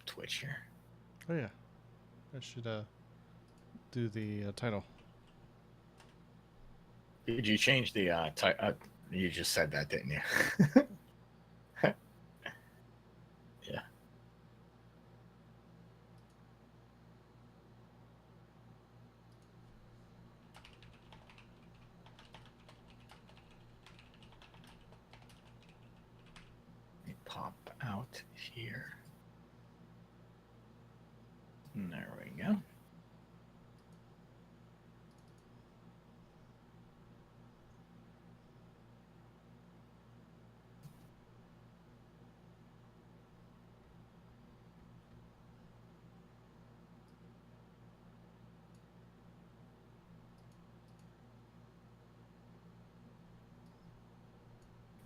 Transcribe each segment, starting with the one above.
Twitch here. Oh yeah, I should do the title. Did you change the title? You just said that, didn't you? Yeah. Let me pop out here. And there we go.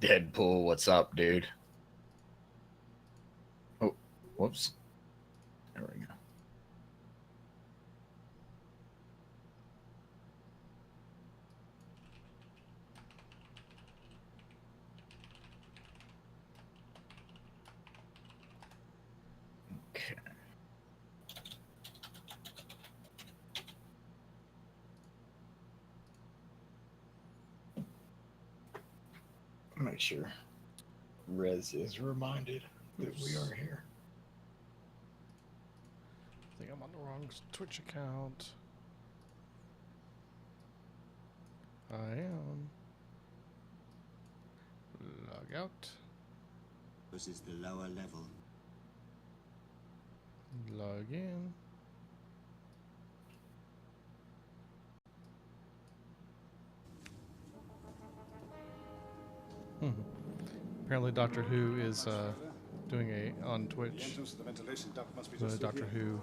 Deadpool, what's up, dude? Oh, whoops. There we go. Okay. Make sure Rez is reminded that we are here. I think I'm on the wrong Twitch account. I am. Log out. This is the lower level. Log in. Apparently Doctor Who is doing on Twitch the Doctor Who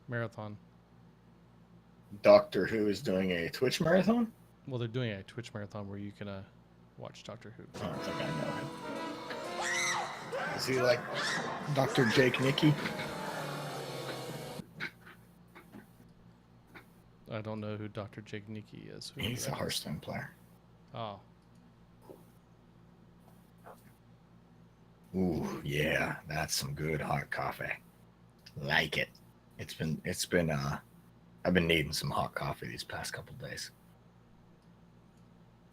marathon. Doctor Who is doing a Twitch marathon? Well, they're doing a Twitch marathon where you can watch Doctor Who. Oh, I think I know him. Is he like Dr. Jake Nicky? I don't know who Dr. Jake Nicky is. He's a Hearthstone player. Oh. Ooh, yeah, that's some good hot coffee. Like it. It's been I've been needing some hot coffee these past couple days.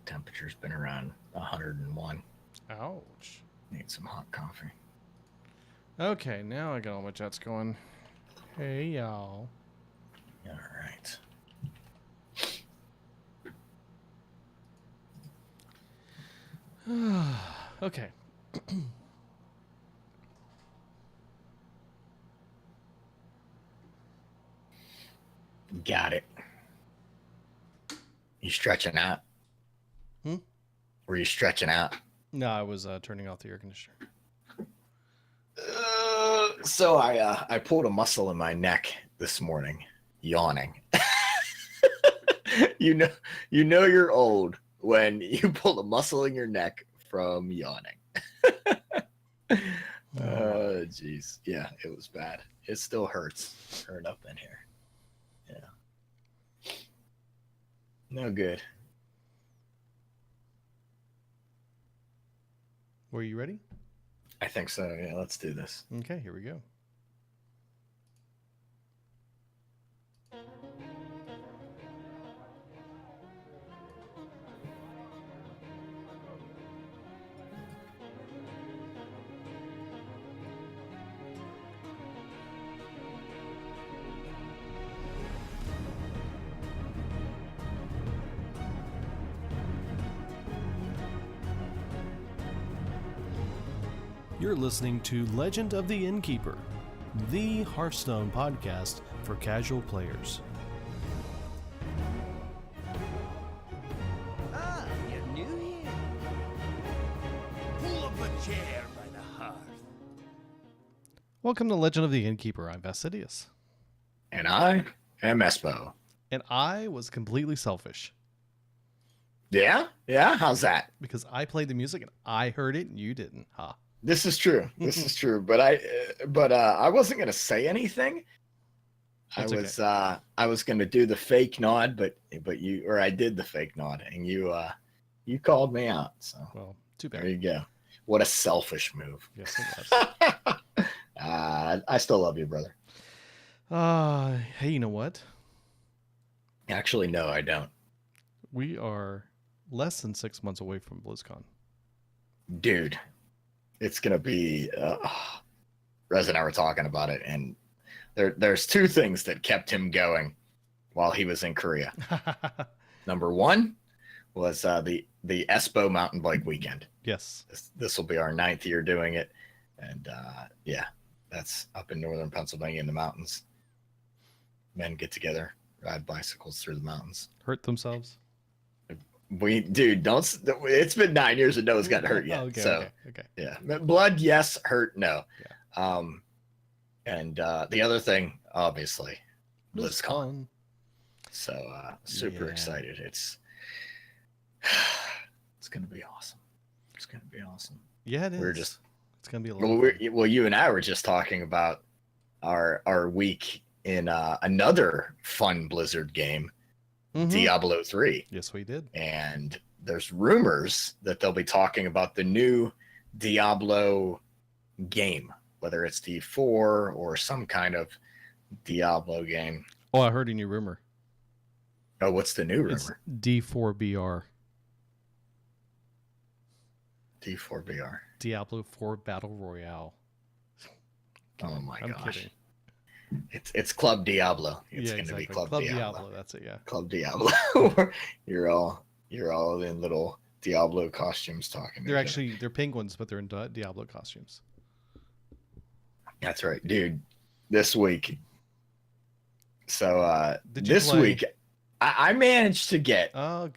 Temperature's been around 101. Ouch. Need some hot coffee. Okay, now I got all my chats going. Hey, y'all. All right. Okay. Got it. You stretching out? Were you stretching out? No, I was turning off the air conditioner. So I pulled a muscle in my neck this morning, yawning. you know you're old when you pull a muscle in your neck from yawning. Oh, jeez. Yeah, it was bad. It still hurts. Hurt up in here. Yeah. No good. Were you ready? I think so. Yeah, let's do this. Okay, here we go. You're listening to Legend of the Innkeeper, the Hearthstone podcast for casual players. Ah, you're new here. Pull up a chair by the hearth. Welcome to Legend of the Innkeeper. I'm Vassidius. And I am Espo. And I was completely selfish. Yeah? Yeah? How's that? Because I played the music and I heard it and you didn't. Ha. This is true. This is true. But I wasn't gonna say anything. That's I was gonna do the fake nod, but I did the fake nod, and you called me out. So Well, too bad. there you go. What a selfish move. Yes, it was. I still love you, brother. Hey, you know what? Actually, no, I don't. We are less than 6 months away from BlizzCon. Dude, it's going to be... Rez and I were talking about it, and there's two things that kept him going while he was in Korea. Number one was the Espo mountain bike weekend. Yes. This will be our 9th year doing it. And yeah, that's up in northern Pennsylvania in the mountains. Men get together, ride bicycles through the mountains. Hurt themselves? Dude, don't. It's been 9 years and no one's gotten hurt yet. Okay. Yeah, blood, yes. Hurt, no. Yeah. And the other thing, obviously, BlizzCon. So super excited. It's gonna be awesome. It's gonna be awesome. Yeah, it is. It's gonna be a lot. Well, you and I were just talking about our week in another fun Blizzard game, Diablo 3. Yes, we did. And there's rumors that they'll be talking about the new Diablo game, whether it's D4 or some kind of Diablo game. Oh, I heard a new rumor. Oh, what's the new rumor? It's D4BR. D4BR. Diablo 4 Battle Royale. Oh my I'm gosh. kidding. It's Club Diablo. It's Yeah, going to exactly. be Club Diablo. That's it. Yeah. Club Diablo. you're all in little Diablo costumes talking. They're penguins, but they're in Diablo costumes. That's right, dude. This week. So this week, I managed to get a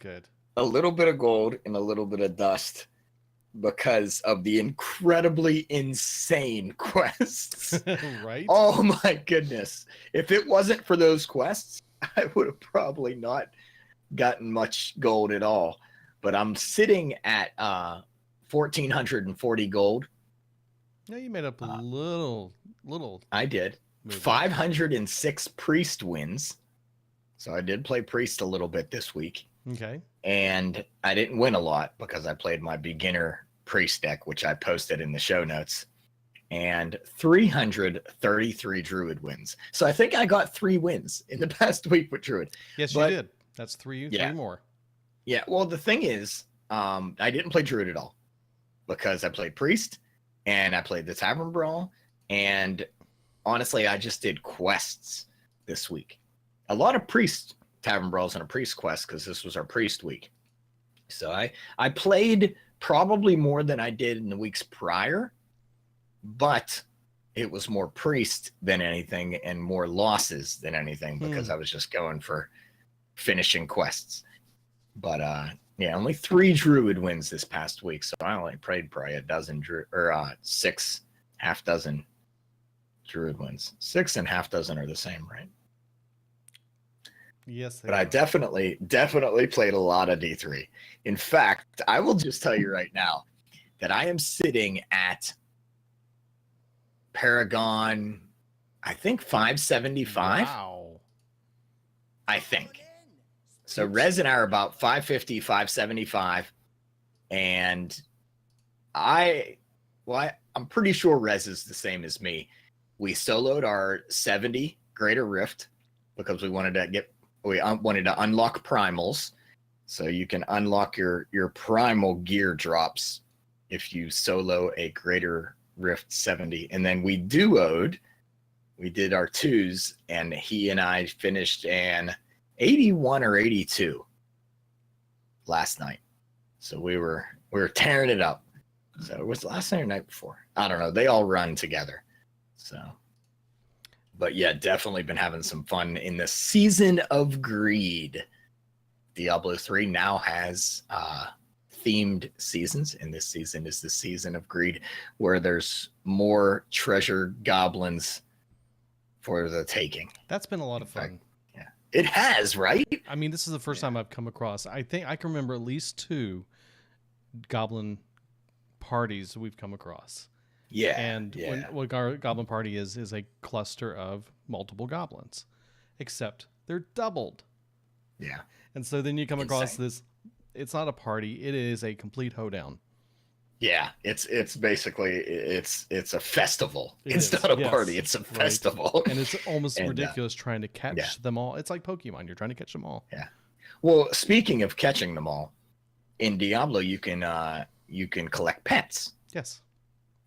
little bit of gold and a little bit of dust because of the incredibly insane quests. Right? Oh my goodness. If it wasn't for those quests, I would have probably not gotten much gold at all. But I'm sitting at 1,440 gold. Yeah, you made up a little. I did. 506 priest wins. So I did play priest a little bit this week. Okay. And I didn't win a lot because I played my beginner priest deck, which I posted in the show notes, and 333 druid wins. So I think I got 3 wins in the past week with druid. Yes, you did. That's three more. Yeah. Well, the thing is, I didn't play druid at all because I played priest and I played the tavern brawl. And honestly, I just did quests this week. A lot of priest tavern brawls and a priest quest because this was our priest week. So I played probably more than I did in the weeks prior, but it was more priest than anything and more losses than anything because I was just going for finishing quests. But yeah, only 3 druid wins this past week, so I only played probably a dozen six half dozen druid wins. 6 and half dozen are the same, right? Yes, but I definitely played a lot of D3. In fact, I will just tell you right now that I am sitting at Paragon, I think 575. Wow. I think. So Rez and I are about 550, 575. And I'm pretty sure Rez is the same as me. We soloed our 70 Greater Rift because we wanted to unlock primals. So you can unlock your primal gear drops if you solo a Greater Rift 70. And then we duoed. We did our 2s, and he and I finished an 81 or 82 last night. So we were tearing it up. So it was last night or night before. I don't know. They all run together. So, but yeah, definitely been having some fun in the Season of Greed. Diablo 3 now has themed seasons, and this season is the Season of Greed, where there's more treasure goblins for the taking. That's been a lot of fun. Yeah, it has, right? I mean, this is the first time I've come across. I think I can remember at least 2 goblin parties we've come across. Yeah, and what our goblin party is a cluster of multiple goblins, except they're doubled. Yeah. And so then you come across this. It's not a party. It is a complete hoedown. Yeah, it's basically it's a festival. It It's is, not a yes, party, it's a right. festival. And it's almost And, ridiculous trying to catch yeah. them all. It's like Pokemon. You're trying to catch them all. Yeah. Well, speaking of catching them all, in Diablo you can collect pets, Yes.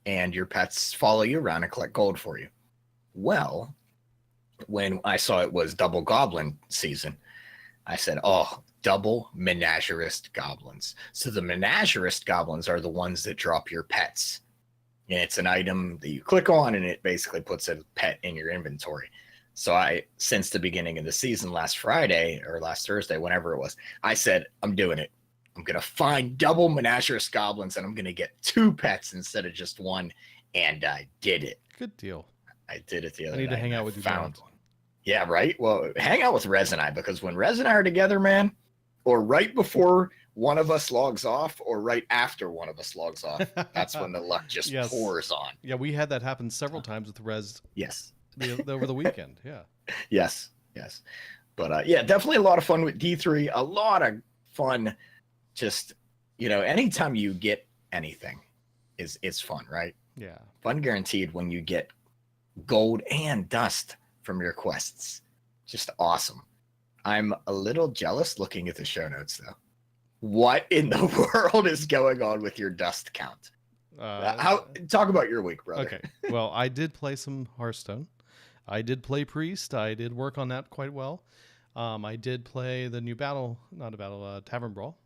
and your pets follow you around and collect gold for you. Well, when I saw it was double goblin season, I said, "Oh, double menagerist goblins." So the menagerist goblins are the ones that drop your pets. And it's an item that you click on and it basically puts a pet in your inventory. So since the beginning of the season last Friday or last Thursday, whenever it was, I said, I'm doing it. I'm going to find double menagerist goblins and I'm going to get 2 pets instead of just 1. And I did it. Good deal. I did it the other I need night. to hang out with you. Found one. Yeah, right. Well, hang out with Rez and I, because when Rez and I are together, man, or right before one of us logs off, or right after one of us logs off, that's when the luck just Yes. pours on. Yeah, we had that happen several times with Rez Yes. over the weekend. Yeah. Yes. But yeah, definitely a lot of fun with D3. A lot of fun. Just, anytime you get anything, it's fun, right? Yeah. Fun guaranteed when you get gold and dust from your quests. Just awesome. I'm a little jealous looking at the show notes, though. What in the world is going on with your dust count? Talk about your week, brother. Okay. Well, I did play some Hearthstone. I did play Priest. I did work on that quite well. I did play the new Tavern Brawl.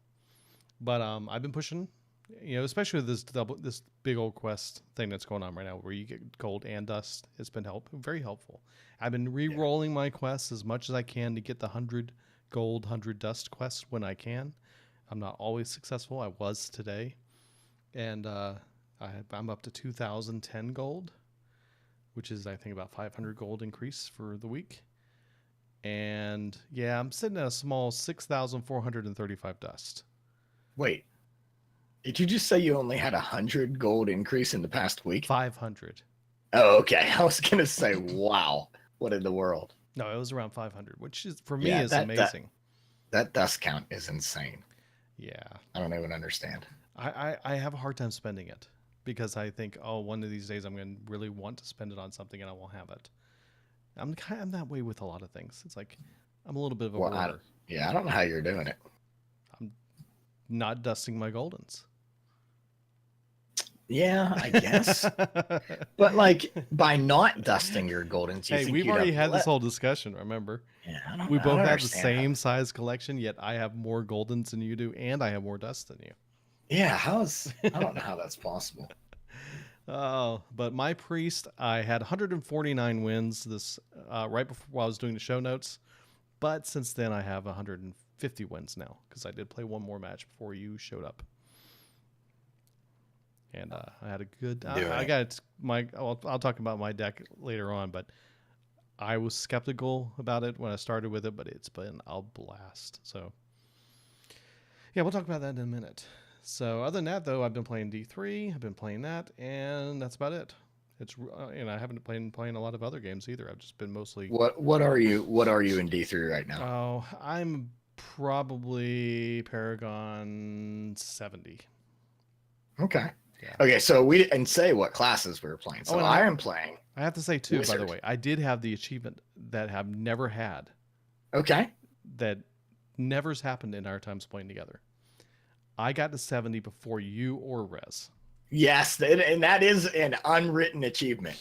But I've been pushing, especially with this big old quest thing that's going on right now, where you get gold and dust. It's been very helpful. I've been re-rolling my quests as much as I can to get the 100 gold, 100 dust quest when I can. I'm not always successful. I was today, and I'm up to 2,010 gold, which is I think about 500 gold increase for the week. And yeah, I'm sitting at a small 6,435 dust. Wait, did you just say you only had 100 gold increase in the past week? 500. Oh, okay. I was gonna say, wow, what in the world? No, it was around 500, which is for me Yeah, is amazing. That dust count is insane. Yeah, I don't even understand. I have a hard time spending it because I think, oh, one of these days I'm going to really want to spend it on something and I won't have it. I'm that way with a lot of things. It's like I'm a little bit of a Well, hoarder. I don't know how you're doing it. I'm not dusting my goldens. Yeah, I guess. But like by not dusting your goldens, you Hey, think we've you'd already have had this whole discussion, remember? Yeah, We I both don't have the understand same size collection, yet I have more goldens than you do, and I have more dust than you. Yeah, I don't know how that's possible. Oh, but my Priest, I had 149 wins this right before I was doing the show notes. But since then, I have 150 wins now because I did play one more match before you showed up. And I had a good. I got my. I'll talk about my deck later on, but I was skeptical about it when I started with it, but it's been a blast. So yeah, we'll talk about that in a minute. So other than that, though, I've been playing D3. I've been playing that, and that's about it. It's I haven't been playing a lot of other games either. I've just been mostly. What are you in D3 right now? Oh, I'm probably Paragon 70. Okay. Yeah. Okay, so we didn't say what classes we were playing. So I am playing. I have to say too, by the Wizard. way, I did have the achievement that I've never had. Okay. That never's happened in our times playing together. I got to 70 before you or Rez. Yes, and that is an unwritten achievement.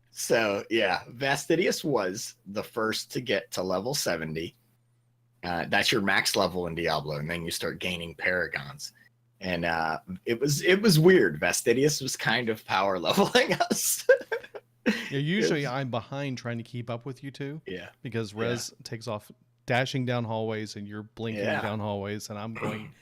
So yeah, Vastidius was the first to get to level 70. That's your max level in Diablo, and then you start gaining paragons. And it was weird. Vastidius was kind of power leveling us. Yeah, usually I'm behind trying to keep up with you two. Yeah. Because Rez takes off dashing down hallways and you're blinking down hallways, and I'm going.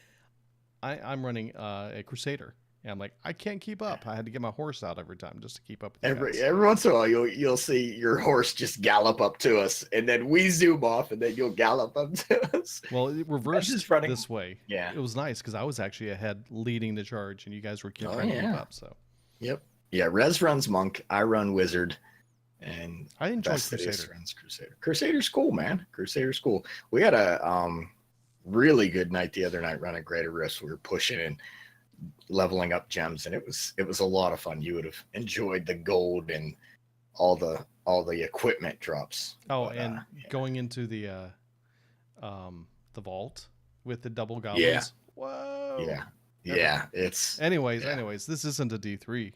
I'm running a Crusader. And I'm like, I can't keep up. I had to get my horse out every time just to keep up with you guys. Every once in a while, you'll see your horse just gallop up to us, and then we zoom off, and then you'll gallop up to us. Well, it reversed this way. Yeah, it was nice because I was actually ahead, leading the charge, and you guys were trying to keep up. So, yep, yeah. Rez runs monk, I run wizard, and I enjoy Vastidius Crusader. runs Crusader. Crusader's cool, man. Crusader's cool. We had a really good night the other night running Greater Rifts. We were pushing and leveling up gems, and it was a lot of fun. You would have enjoyed the gold and all the equipment drops. Oh, But, and yeah. going into the vault with the double goblins. Yeah. Whoa. Yeah. Yeah. It's Anyways, this isn't a D3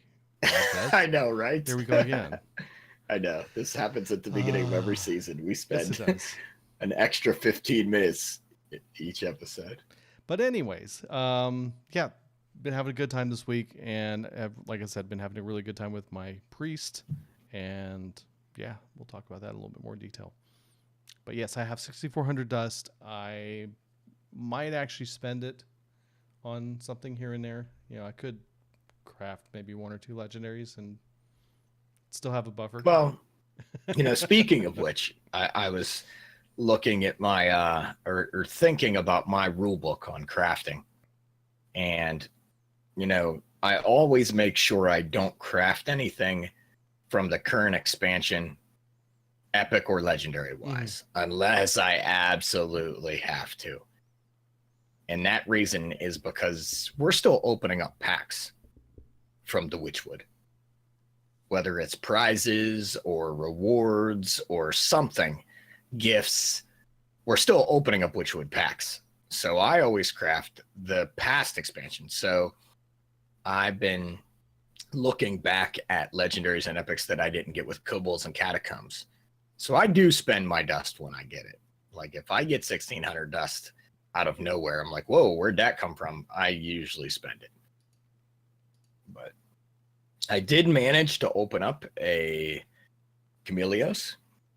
I know, right? Here we go again. I know. This happens at the beginning of every season. We Yes, spend it does. an extra 15 minutes each episode. But anyways, yeah, been having a good time this week, and have, like I said, been having a really good time with my priest, and yeah, we'll talk about that in a little bit more detail. But yes, I have 6,400 dust. I might actually spend it on something here and there. You know, I could craft maybe 1 or 2 legendaries and still have a buffer. Well, speaking of which, I was looking at my or thinking about my rule book on crafting, and I always make sure I don't craft anything from the current expansion, epic or legendary wise, unless I absolutely have to. And that reason is because we're still opening up packs from the Witchwood, whether it's prizes or rewards or something, gifts. We're still opening up Witchwood packs. So I always craft the past expansion. So I've been looking back at legendaries and epics that I didn't get with kobolds and catacombs. So I do spend my dust when I get it. Like if I get 1,600 dust out of nowhere, I'm like, whoa, where'd that come from? I usually spend it. But I did manage to open up a Chameleos,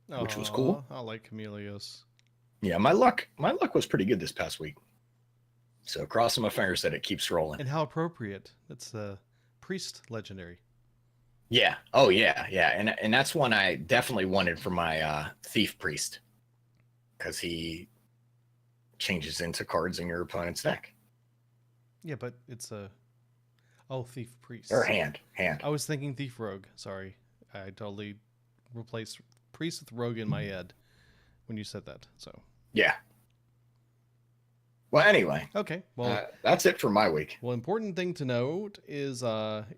which was cool. I like Chameleos. Yeah, my luck was pretty good this past week. So crossing my fingers that it keeps rolling. And how appropriate. That's the priest legendary. Yeah. Oh yeah, yeah. And that's one I definitely wanted for my thief priest, because he changes into cards in your opponent's deck. Yeah, but it's a thief priest. Or hand. I was thinking thief rogue. Sorry. I totally replaced priest with rogue in my head when you said that. So Yeah. Well, anyway. okay. Well, that's it for my week. Well, important thing to note is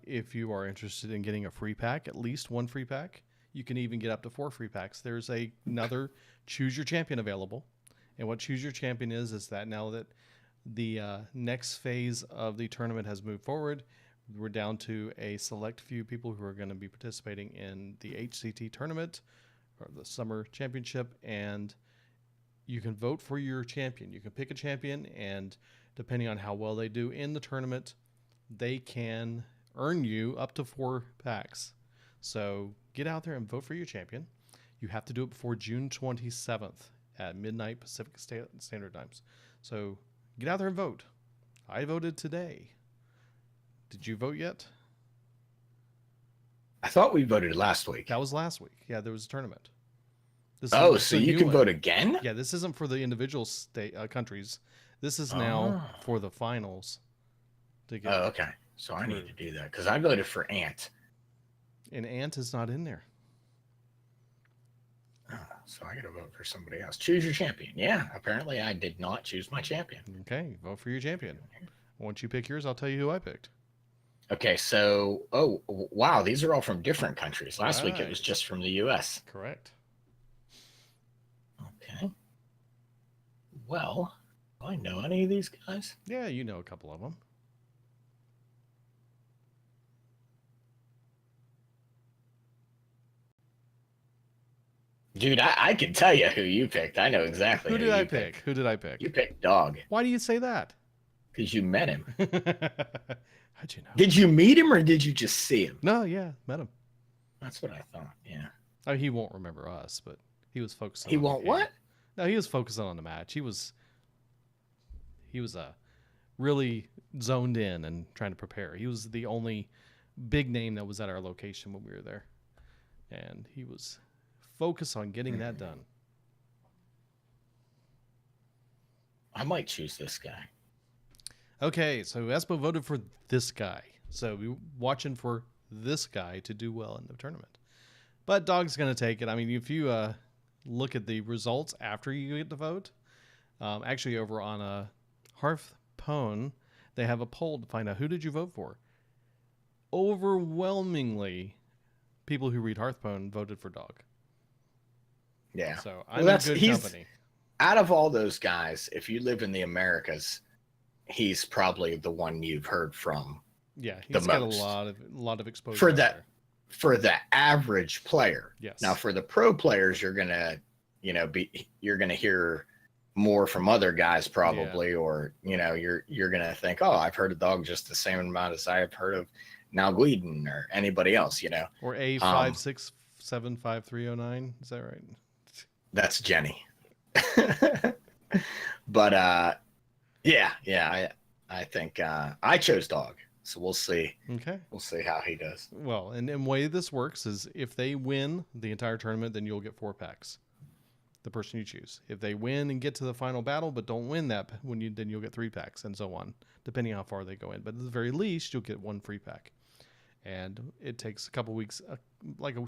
if you are interested in getting a free pack, at least 1 free pack, you can even get up to 4 free packs. There's another Choose Your Champion available. And what Choose Your Champion is that now that the next phase of the tournament has moved forward, we're down to a select few people who are going to be participating in the HCT tournament or the Summer Championship, and you can vote for your champion. You can pick a champion, and depending on how well they do in the tournament, they can earn you up to 4 packs. So get out there and vote for your champion. You have to do it before June 27th at midnight Pacific Standard Times. So get out there and vote. I voted today. Did you vote yet? I thought we voted last week. That was last week. Yeah, there was a tournament. So you can vote again? Yeah, this isn't for the individual countries. This is now for the finals. Oh, okay. So I need to do that because I voted for Ant. And Ant is not in there. Oh, so I got to vote for somebody else. Choose your champion. Yeah, apparently I did not choose my champion. Okay, vote for your champion. Once you pick yours, I'll tell you who I picked. Okay, so, wow, these are all from different countries. Last week it was just from the U.S. Correct. Okay. Well, do I know any of these guys? Yeah, you know a couple of them. Dude, I can tell you who you picked. I know exactly Who did I picked. pick? Who did I pick? You picked Dog. Why do you say that? Because you met him. How'd you know? Did you meet him or did you just see him? No, yeah, met him. That's what I thought, yeah. Oh, he won't remember us, but he was focusing. He on the won't game. what? No, he was focusing on the match. He was really zoned in and trying to prepare. He was the only big name that was at our location when we were there, and he was focused on getting that done. I might choose this guy. Okay, so Espo voted for this guy. So we're watching for this guy to do well in the tournament. But Dog's going to take it. I mean, if you look at the results after you get to vote, actually over on Hearthpone, they have a poll to find out who did you vote for. Overwhelmingly, people who read Hearthstone voted for dog. Yeah. So I'm in good company. Out of all those guys, if you live in the Americas, he's probably the one you've heard from. Yeah, he's got most. a lot of exposure For out that. there. For the average player. Yes. Now, for the pro players, you're gonna hear more from other guys probably, or you're gonna think, oh, I've heard of dog just the same amount as I've heard of Nalguiden or anybody else, Or A5675309. Is that right? That's Jenny. But I think I chose dog. So we'll see. Okay. We'll see how he does. Well, and the way this works is if they win the entire tournament, then you'll get 4 packs. The person you choose. If they win and get to the final battle, but don't win that, then you'll get 3 packs, and so on, depending how far they go in. But at the very least, you'll get 1 free pack. And it takes a couple weeks,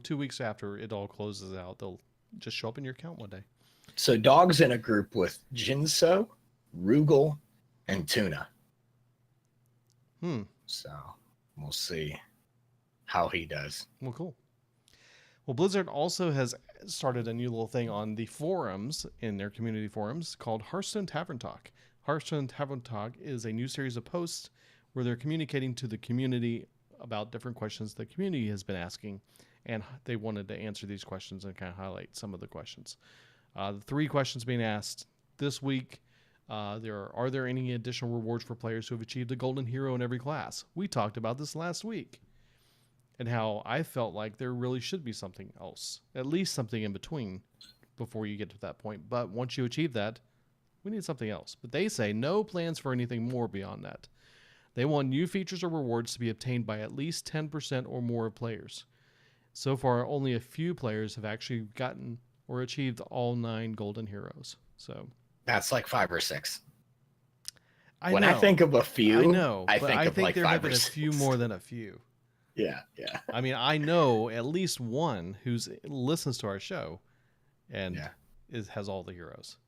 2 weeks after it all closes out, they'll just show up in your account one day. So dog's in a group with Jinso, Rugal, and Tuna. So we'll see how he does. Well, cool. Well, Blizzard also has started a new little thing on the forums, in their community forums, called Hearthstone Tavern Talk. Hearthstone Tavern Talk is a new series of posts where they're communicating to the community about different questions the community has been asking, and they wanted to answer these questions and kind of highlight some of the questions. The 3 questions being asked this week. Are there any additional rewards for players who have achieved a golden hero in every class? We talked about this last week, and how I felt like there really should be something else, at least something in between before you get to that point. But once you achieve that, we need something else. But they say no plans for anything more beyond that. They want new features or rewards to be obtained by at least 10% or more of players. So far, only a few players have actually gotten or achieved all 9 golden heroes. So that's like 5 or 6. I I think of a few, I know. I but think I of think like there 5 have or been a 6. few more than a few. Yeah. I mean, I know at least one who listens to our show and has all the heroes.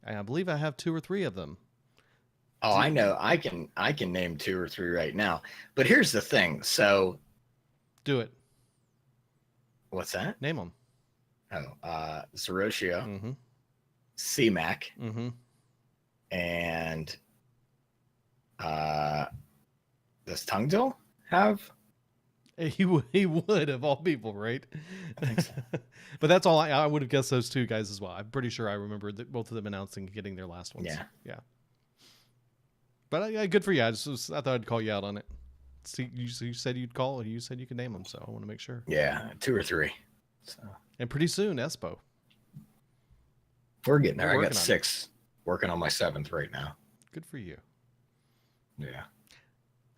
And I believe I have 2 or 3 of them. Oh, I know. I can name 2 or 3 right now. But here's the thing. So do it. What's that? Name them. Oh, Zeroshio, Mm-hmm. C-Mac, Mm-hmm. and does Tungdil have? He would, of all people, right? I think so. But that's all. I would have guessed those 2 guys as well. I'm pretty sure I remember that both of them announcing getting their last ones. Yeah. But good for you. I thought I'd call you out on it. See, you said you'd call, and you said you could name them, so I want to make sure. Yeah, 2 or 3. So. And pretty soon, Espo. We're getting there. We're I got 6. Working on my 7th right now. Good for you. Yeah.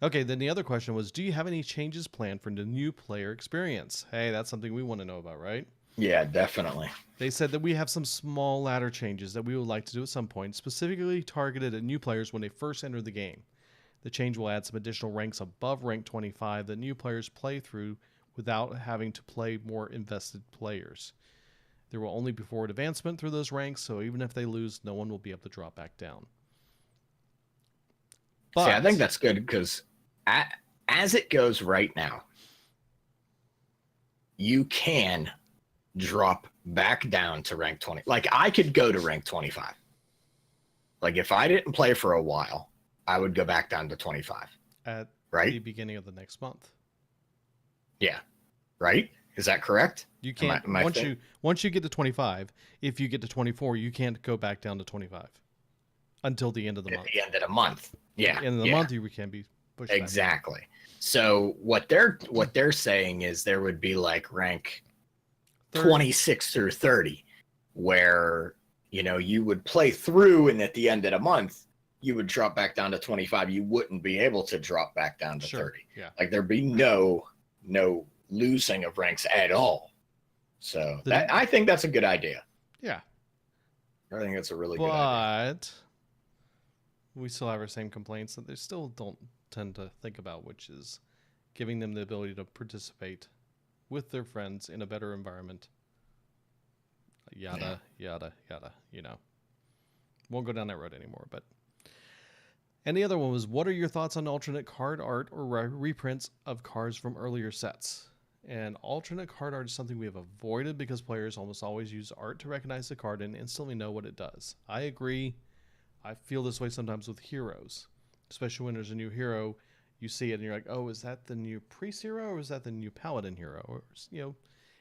Okay, then the other question was, do you have any changes planned for the new player experience? Hey, that's something we want to know about, right? Yeah, definitely. They said that we have some small ladder changes that we would like to do at some point, specifically targeted at new players when they first enter the game. The change will add some additional ranks above rank 25 that new players play through without having to play more invested players. There will only be forward advancement through those ranks, so even if they lose, no one will be able to drop back down. But, see, I think that's good because as it goes right now, you can drop back down to rank 20. Like, I could go to rank 25. Like, if I didn't play for a while, I would go back down to 25. At right? the beginning of the next month. Yeah. Right? Is that correct? You can't once you get to 25, if you get to 24, you can't go back down to 25 until the end of the month. At the end of the month. Yeah. At the end of the month, you can be pushed back. Exactly. So what they're saying is there would be like rank 26 through 30 where, you would play through, and at the end of the month, you would drop back down to 25. You wouldn't be able to drop back down to 30. Yeah. Like, there'd be no losing of ranks at all. So I think that's a good idea. Yeah. I think that's a really good idea. But we still have our same complaints that they still don't tend to think about, which is giving them the ability to participate with their friends in a better environment. Yada. Won't go down that road anymore, but And the other one was, what are your thoughts on alternate card art or reprints of cards from earlier sets? And alternate card art is something we have avoided because players almost always use art to recognize the card and instantly know what it does. I agree. I feel this way sometimes with heroes, especially when there's a new hero. You see it and you're like, oh, is that the new priest hero or is that the new paladin hero? Or,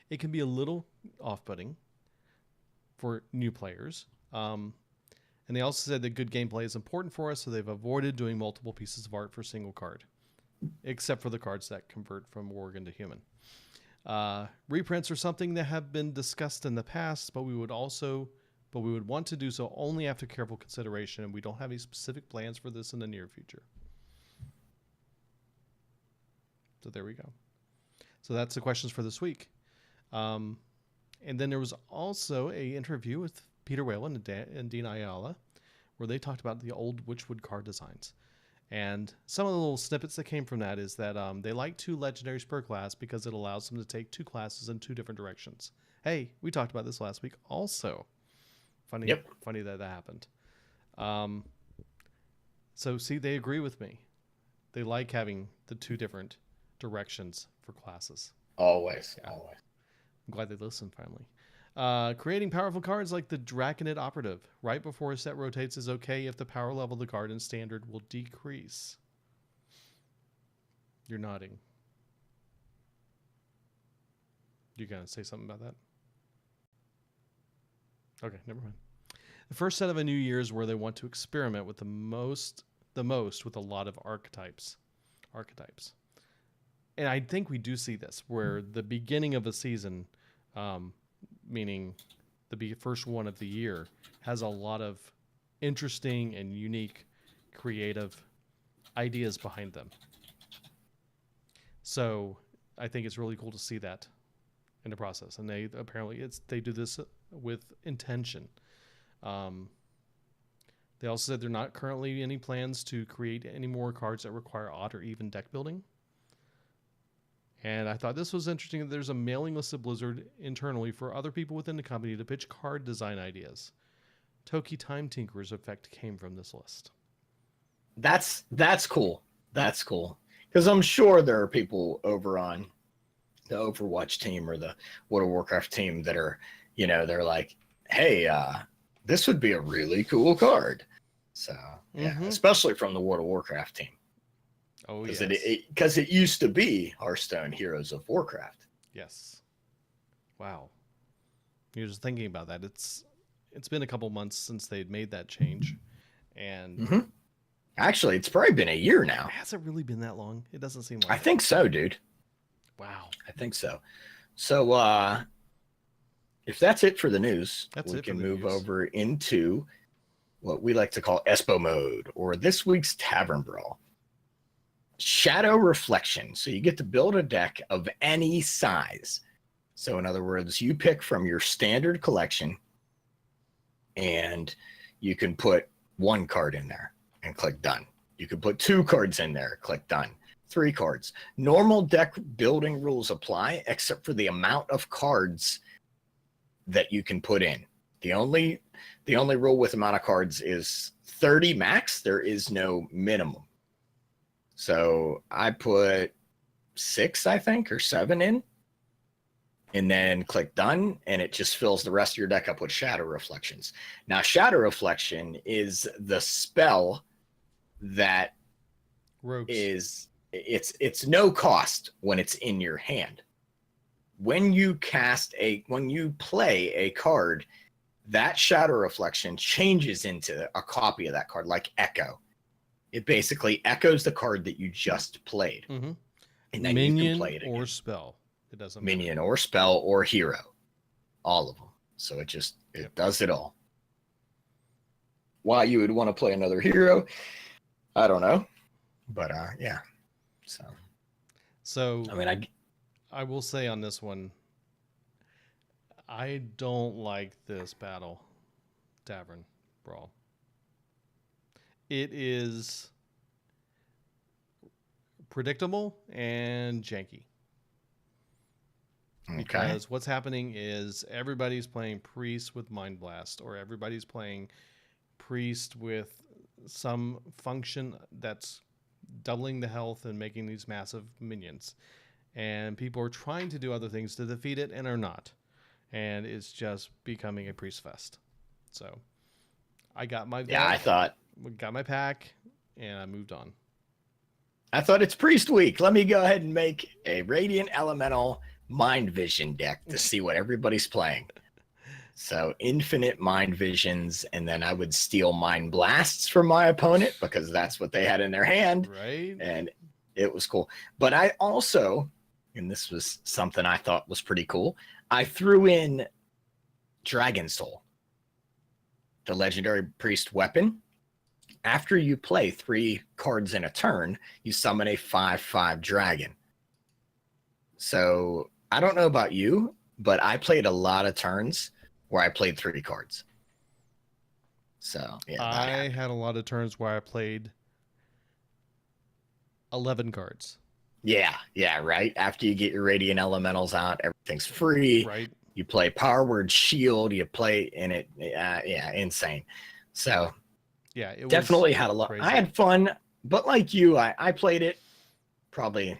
it can be a little off-putting for new players. And they also said that good gameplay is important for us, so they've avoided doing multiple pieces of art for a single card, except for the cards that convert from Worgen to human. Reprints are something that have been discussed in the past, but we would want to do so only after careful consideration, and we don't have any specific plans for this in the near future. So there we go. So that's the questions for this week. And then there was also an interview with Peter Whalen and Dean Ayala, where they talked about the old Witchwood card designs. And some of the little snippets that came from that is that they like 2 legendaries per class because it allows them to take 2 classes in 2 different directions. Hey, we talked about this last week also. Funny that happened. So see, they agree with me. They like having the 2 different directions for classes. Always. I'm glad they listened finally. Creating powerful cards like the Draconid Operative right before a set rotates is okay if the power level of the card in standard will decrease. You're nodding. You gonna say something about that? Okay, never mind. The first set of a new year is where they want to experiment with the most with a lot of archetypes. And I think we do see this, where the beginning of a season, meaning the first one of the year, has a lot of interesting and unique creative ideas behind them. So I think it's really cool to see that in the process. And they do this with intention. They also said they're not currently any plans to create any more cards that require odd or even deck building. And I thought this was interesting that there's a mailing list of Blizzard internally for other people within the company to pitch card design ideas. Toki Time Tinker's effect came from this list. That's cool. That's cool. Because I'm sure there are people over on the Overwatch team or the World of Warcraft team that are, they're like, hey, this would be a really cool card. So, yeah, especially from the World of Warcraft team. Oh, yes. Because it used to be Hearthstone Heroes of Warcraft. Yes. Wow. You're just thinking about that. It's been a couple months since they'd made that change. And actually, it's probably been a year now. Has it really been that long? It doesn't seem like I think so, dude. Wow. I think so. So, if that's it for the news, we can move over into what we like to call Espo mode, or this week's Tavern Brawl. Shadow Reflection. So you get to build a deck of any size. So in other words, you pick from your standard collection and you can put 1 card in there and click done. You can put 2 cards in there, click done. 3 cards. Normal deck building rules apply except for the amount of cards that you can put in. The only rule with amount of cards is 30 max. There is no minimum. So I put 6, I think, or 7 in, and then click done, and it just fills the rest of your deck up with Shadow Reflections. Now, Shadow Reflection is the spell that it's no cost when it's in your hand. When you play a card, that Shadow Reflection changes into a copy of that card, like Echo. It basically echoes the card that you just played. Mm-hmm. And then minion you can play it again. Or spell. It doesn't minion matter. Or spell or hero. All of them. So it does it all. Why you would want to play another hero, I don't know. But yeah. So I mean, I will say on this one, I don't like this battle Tavern Brawl. It is predictable and janky. Okay. Because what's happening is everybody's playing Priest with Mind Blast, or everybody's playing Priest with some function that's doubling the health and making these massive minions. And people are trying to do other things to defeat it and are not. And it's just becoming a priest fest. So I got my got my pack and I moved on. I thought it's Priest Week. Let me go ahead and make a Radiant Elemental Mind Vision deck to see what everybody's playing. So infinite Mind Visions, and then I would steal Mind Blasts from my opponent because that's what they had in their hand. Right. And it was cool. But I also, and this was something I thought was pretty cool, I threw in Dragon Soul, the legendary priest weapon. After you play 3 cards in a turn, you summon a 5/5 dragon. So I don't know about you, but I played a lot of turns where I played 3 cards. So yeah, I had a lot of turns where I played 11 cards. Yeah, right. After you get your Radiant Elementals out, everything's free. Right. You play Power Word Shield. You play in it. Insane. So yeah, it definitely was had a lot. crazy. I had fun, but like you, I played it probably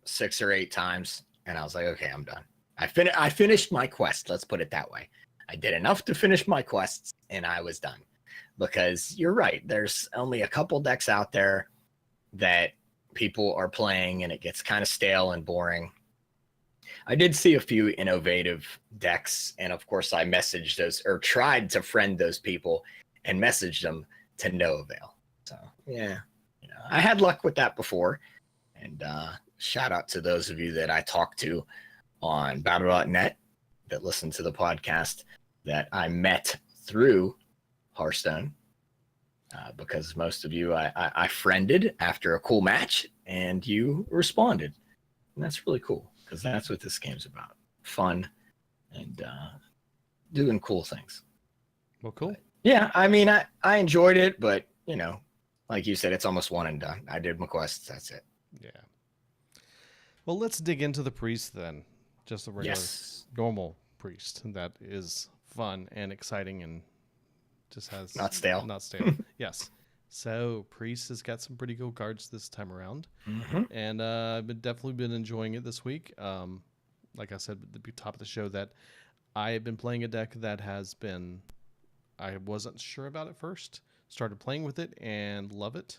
6 or 8 times, and I was like, okay, I'm done. I finished my quest. Let's put it that way. I did enough to finish my quests, and I was done. Because you're right. There's only a couple decks out there that people are playing, and it gets kind of stale and boring. I did see a few innovative decks, and of course I messaged those, or tried to friend those people and messaged them to no avail. So yeah, I had luck with that before. And shout out to those of you that I talked to on battle.net that listen to the podcast that I met through Hearthstone. Because most of you I friended after a cool match, and you responded. And that's really cool, because that's what this game's about. Fun and doing cool things. Well, cool. Yeah, I mean, I enjoyed it, but, like you said, it's almost one and done. I did my quests. That's it. Yeah. Well, let's dig into the priest then. Just a regular, normal priest that is fun and exciting and just has... Not stale. Not stale. Yes. So, priest has got some pretty cool cards this time around. Mm-hmm. And I've definitely been enjoying it this week. Like I said at the top of the show, that I have been playing a deck that has been... I wasn't sure about it first. Started playing with it and love it.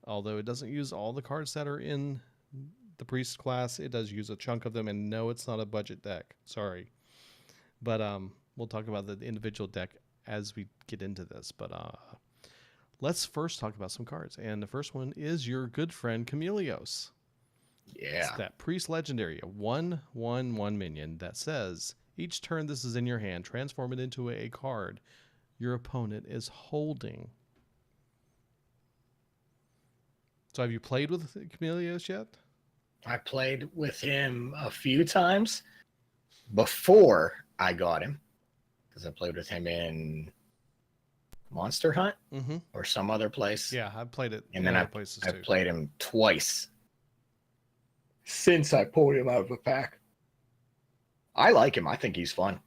Although it doesn't use all the cards that are in the priest class, it does use a chunk of them. And no, it's not a budget deck. Sorry. But we'll talk about the individual deck as we get into this. But let's first talk about some cards. And the first one is your good friend Chameleos. Yeah. It's that priest legendary, a 1/1/1 minion that says, each turn this is in your hand, transform it into a card your opponent is holding. So have you played with Chameleos yet? I played with him a few times before I got him, because I played with him in Monster Hunt or some other place. Yeah, I've played it. And then I've places too. played him twice since I pulled him out of the pack. I like him. I think he's fun.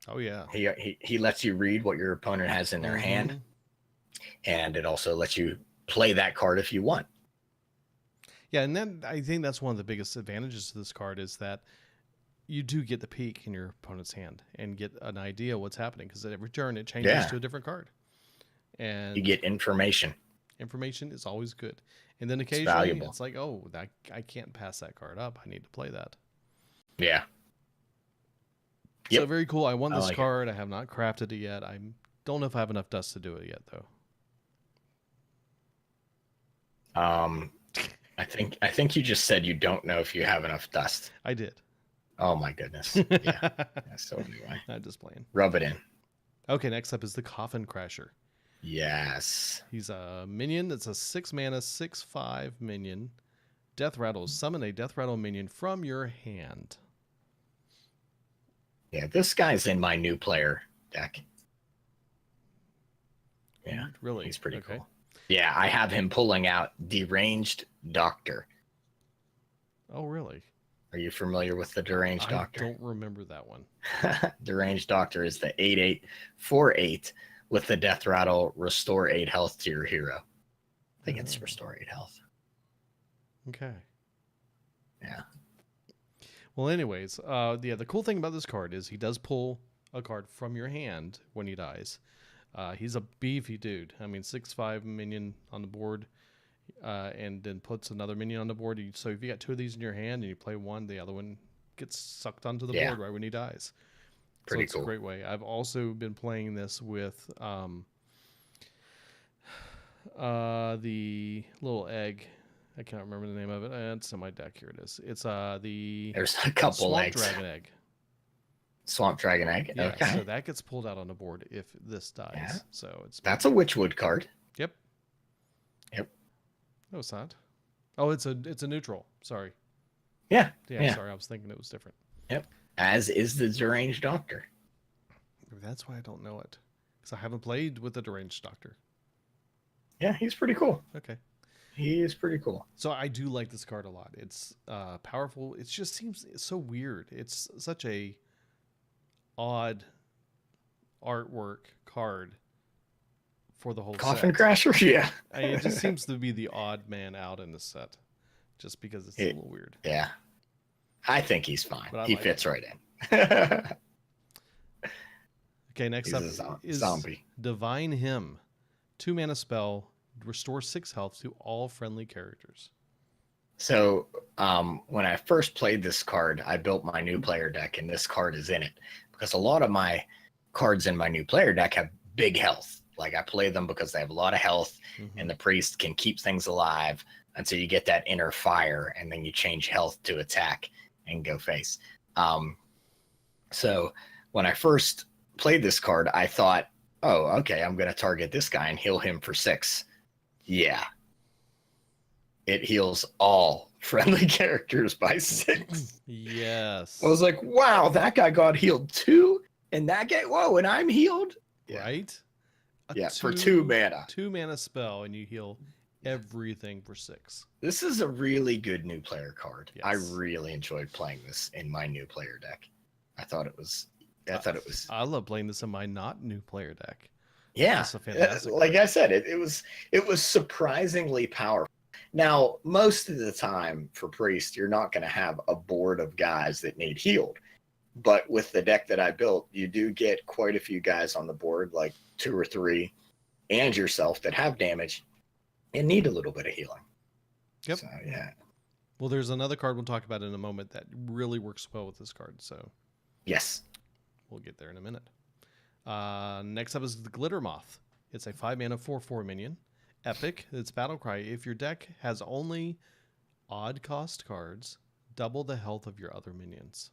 Oh yeah. He lets you read what your opponent has in their hand, and it also lets you play that card if you want. Yeah, and then I think that's one of the biggest advantages to this card is that you do get the peek in your opponent's hand and get an idea what's happening, because at every turn it changes to a different card. And you get information. Information is always good. And then occasionally it's like, oh, I can't pass that card up. I need to play that. Yeah. So very cool. I won this card. I have not crafted it yet. I don't know if I have enough dust to do it yet, though. I think you just said you don't know if you have enough dust. I did. Oh my goodness. Yeah. So anyway. I'm just playing. Rub it in. Okay, next up is the Coffin Crasher. Yes. He's a minion. It's a 6 mana, 6/5 minion. Death Rattle. Summon a Death Rattle minion from your hand. Yeah, this guy's in my new player deck. Yeah. Really? He's pretty cool. Yeah, I have him pulling out Deranged Doctor. Oh, really? Are you familiar with the Deranged Doctor? I don't remember that one. Deranged Doctor is the 8/8/4/8 with the death rattle, restore 8 health to your hero. I think it's restore 8 health. Okay. Yeah. Well, anyways, the cool thing about this card is he does pull a card from your hand when he dies. He's a beefy dude. I mean, 6/5 minion on the board, and then puts another minion on the board. So if you got 2 of these in your hand and you play one, the other one gets sucked onto the board right when he dies. Pretty so it's cool. a great way. I've also been playing this with the little egg. I can't remember the name of it. It's in my deck. Here it is. It's the There's a couple Swamp eggs. Dragon egg. Swamp Dragon Egg. Yeah, Okay. so that gets pulled out on the board if this dies. Yeah. So That's a Witchwood card. Yep. Yep. No, it's not. Oh, it's a neutral. Sorry. Yeah. Yeah. Sorry, I was thinking it was different. Yep. As is the Deranged Doctor. Maybe that's why I don't know it, because I haven't played with the Deranged Doctor. Yeah, he's pretty cool. Okay. He is pretty cool. So I do like this card a lot. It's powerful. It just seems so weird. It's such a odd artwork card for the whole Coffin set. Crasher? Yeah. It just seems to be the odd man out in the set, just because it's a little weird. Yeah. I think he's fine. He like fits right in. Okay, next He's up a is zombie. Divine Hymn. 2 mana spell, restore 6 health to all friendly characters. So when I first played this card, I built my new player deck, and this card is in it because a lot of my cards in my new player deck have big health. Like I play them because they have a lot of health, and the priest can keep things alive until you get that inner fire, and then you change health to attack and go face. So when I first played this card, I thought, oh, okay, I'm going to target this guy and heal him for 6. Yeah. It heals all friendly characters by 6. Yes. I was like, wow, that guy got healed too? And that guy, whoa, and I'm healed? Right? For 2 mana. 2 mana spell, and you heal everything for 6. This is a really good new player card. Yes. I really enjoyed playing this in my new player deck. I thought it was I love playing this in my not new player deck. yeah. It's a fantastic Like I said, it was surprisingly powerful. Now, most of the time for Priest, you're not going to have a board of guys that need healed. But with the deck that I built, you do get quite a few guys on the board, like 2 or 3, and yourself that have damage and need a little bit of healing. Yep. So, yeah. Well, there's another card we'll talk about in a moment that really works well with this card. So Yes. we'll get there in a minute. Next up is the Glitter Moth. It's a 5 mana 4/4 minion. Epic. It's battle cry. If your deck has only odd cost cards, double the health of your other minions.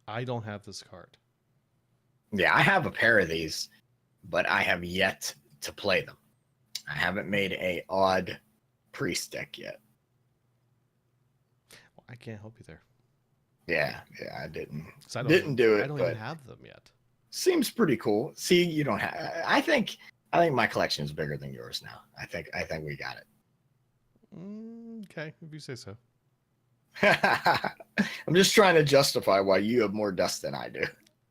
I don't have this card. Yeah, I have a pair of these, but I have yet to play them. I haven't made a odd priest deck yet. Well, I can't help you there. Yeah, I didn't. 'Cause I Didn't do it, I don't but even have them yet. seems pretty cool. See, you don't have. I think my collection is bigger than yours now. I think we got it. Okay, if you say so. I'm just trying to justify why you have more dust than I do.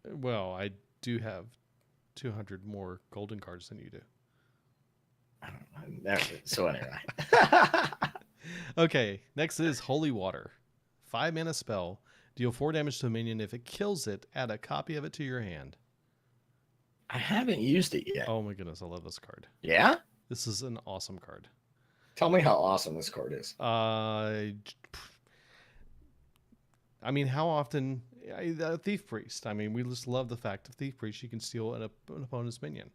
Well, I do have 200 more golden cards than you do. So anyway. Okay, next is Holy Water. 5 mana spell. Deal 4 damage to a minion. If it kills it, add a copy of it to your hand. I haven't used it yet. Oh my goodness, I love this card. Yeah? This is an awesome card. Tell me how awesome this card is. I mean, how often... a Thief Priest. I mean, we just love the fact of Thief Priest. You can steal an opponent's minion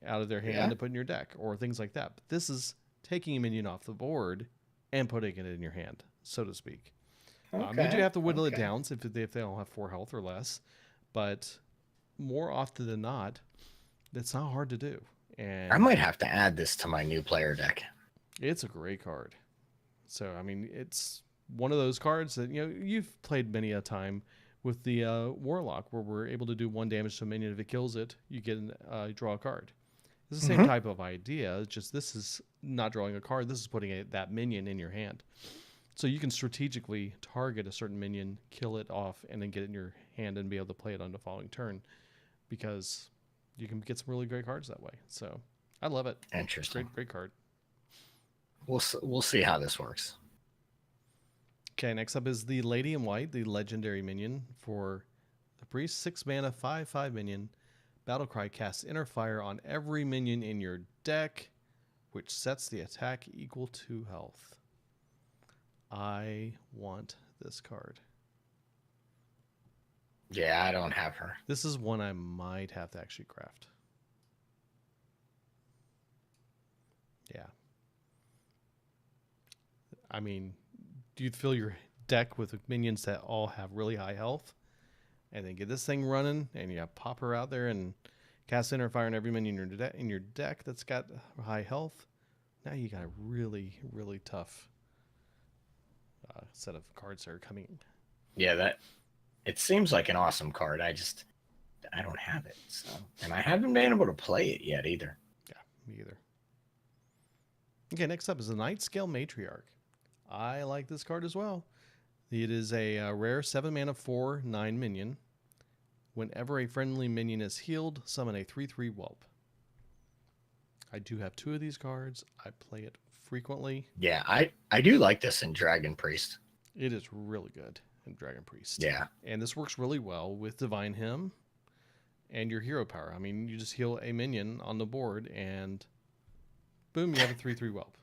out of their hand and put in your deck, or things like that. But this is taking a minion off the board and putting it in your hand, so to speak. You do have to whittle it down if they don't have 4 health or less, but more often than not, it's not hard to do. And I might have to add this to my new player deck. it's a great card. So, I mean, it's one of those cards that, you've played many a time with the Warlock, where we're able to do 1 damage to a minion. If it kills it, you get draw a card. It's the same type of idea. It's just this is not drawing a card. This is putting that minion in your hand. So you can strategically target a certain minion, kill it off, and then get it in your hand and be able to play it on the following turn, because you can get some really great cards that way. So I love it. Interesting. Great card. We'll see how this works. Okay, next up is the Lady in White, the legendary minion for the priest. 6 mana, 5/5 minion. Battlecry casts Inner Fire on every minion in your deck, which sets the attack equal to health. I want this card. Yeah, I don't have her. This is one I might have to actually craft. Yeah. I mean, do you fill your deck with minions that all have really high health, and then get this thing running, and you pop her out there and cast Inner Fire on every minion in your deck that's got high health? Now you got a really, really tough set of cards that are coming. Yeah, it seems like an awesome card. I don't have it. So, and I haven't been able to play it yet either. Yeah, me either. Okay, next up is the Nightscale Matriarch. I like this card as well. It is a rare 7 mana 4/9 minion. Whenever a friendly minion is healed, summon a 3/3 whelp. I do have 2 of these cards. I play it frequently. Yeah, I do like this in Dragon Priest. It is really good in Dragon Priest. Yeah. And this works really well with Divine Hymn and your hero power. I mean, you just heal a minion on the board and boom, you have a 3/3 whelp.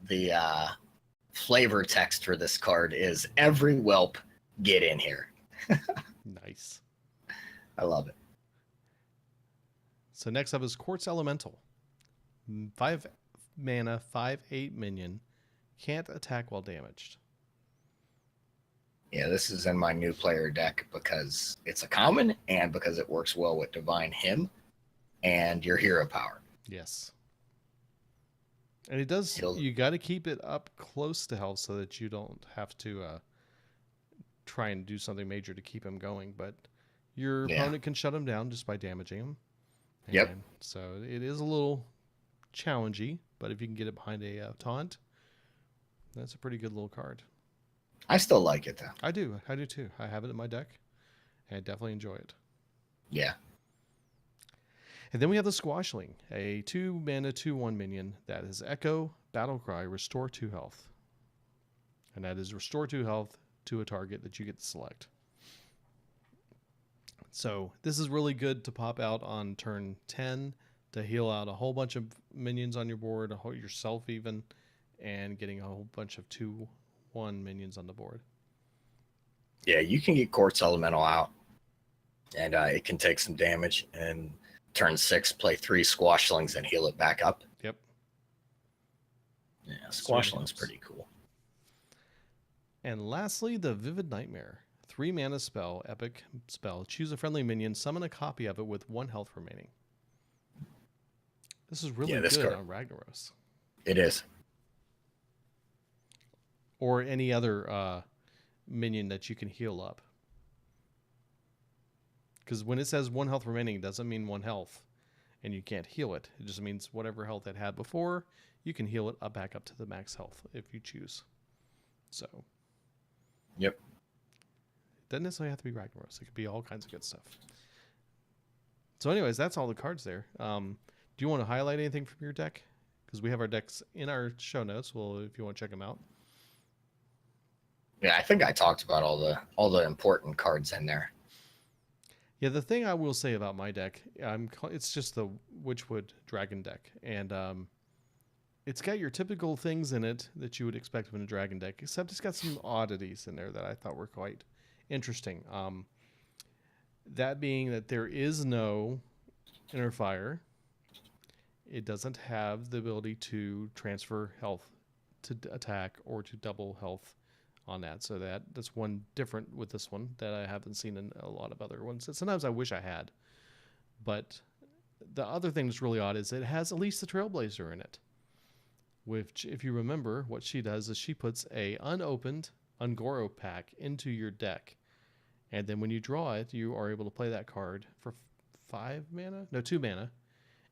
The flavor text for this card is every whelp get in here. Nice. I love it. So next up is Quartz Elemental. 5 mana, 5/8 minion. Can't attack while damaged. Yeah, this is in my new player deck because it's a common and because it works well with Divine Hymn and your hero power. Yes. And it does, you got to keep it up close to health so that you don't have to try and do something major to keep him going. But your opponent can shut him down just by damaging him. Yep. And so it is a little challenging, but if you can get it behind a taunt, that's a pretty good little card. I still like it though. I do too. I have it in my deck, and I definitely enjoy it. Yeah. And then we have the Squashling, a 2 mana 2/1 minion that is Echo, Battlecry, Restore 2 health. And that is Restore 2 health to a target that you get to select. So this is really good to pop out on turn 10 to heal out a whole bunch of minions on your board, yourself even, and getting a whole bunch of 2/1 minions on the board. Yeah, you can get Quartz Elemental out, and it can take some damage, and turn 6, play 3 Squashlings and heal it back up. Yep. Yeah, Squashling's pretty cool. And lastly, the Vivid Nightmare. 3 mana spell, epic spell. Choose a friendly minion, summon a copy of it with 1 health remaining. This is really good on Ragnaros. It is. Or any other minion that you can heal up. Because when it says 1 health remaining, it doesn't mean 1 health, and you can't heal it. It just means whatever health it had before, you can heal it back up to the max health if you choose. So. Yep. It doesn't necessarily have to be Ragnaros. It could be all kinds of good stuff. So anyways, that's all the cards there. Do you want to highlight anything from your deck? Because we have our decks in our show notes. Well, if you want to check them out. Yeah, I think I talked about all the important cards in there. Yeah, the thing I will say about my deck, it's just the Witchwood Dragon deck, and it's got your typical things in it that you would expect from a dragon deck, except it's got some oddities in there that I thought were quite interesting. That being that there is no Inner Fire. It doesn't have the ability to transfer health to attack or to double health on that. So that's one different with this one that I haven't seen in a lot of other ones. And sometimes I wish I had. But the other thing that's really odd is it has at least the Trailblazer in it. Which, if you remember, what she does is she puts a unopened Ungoro pack into your deck. And then when you draw it, you are able to play that card for 2 mana.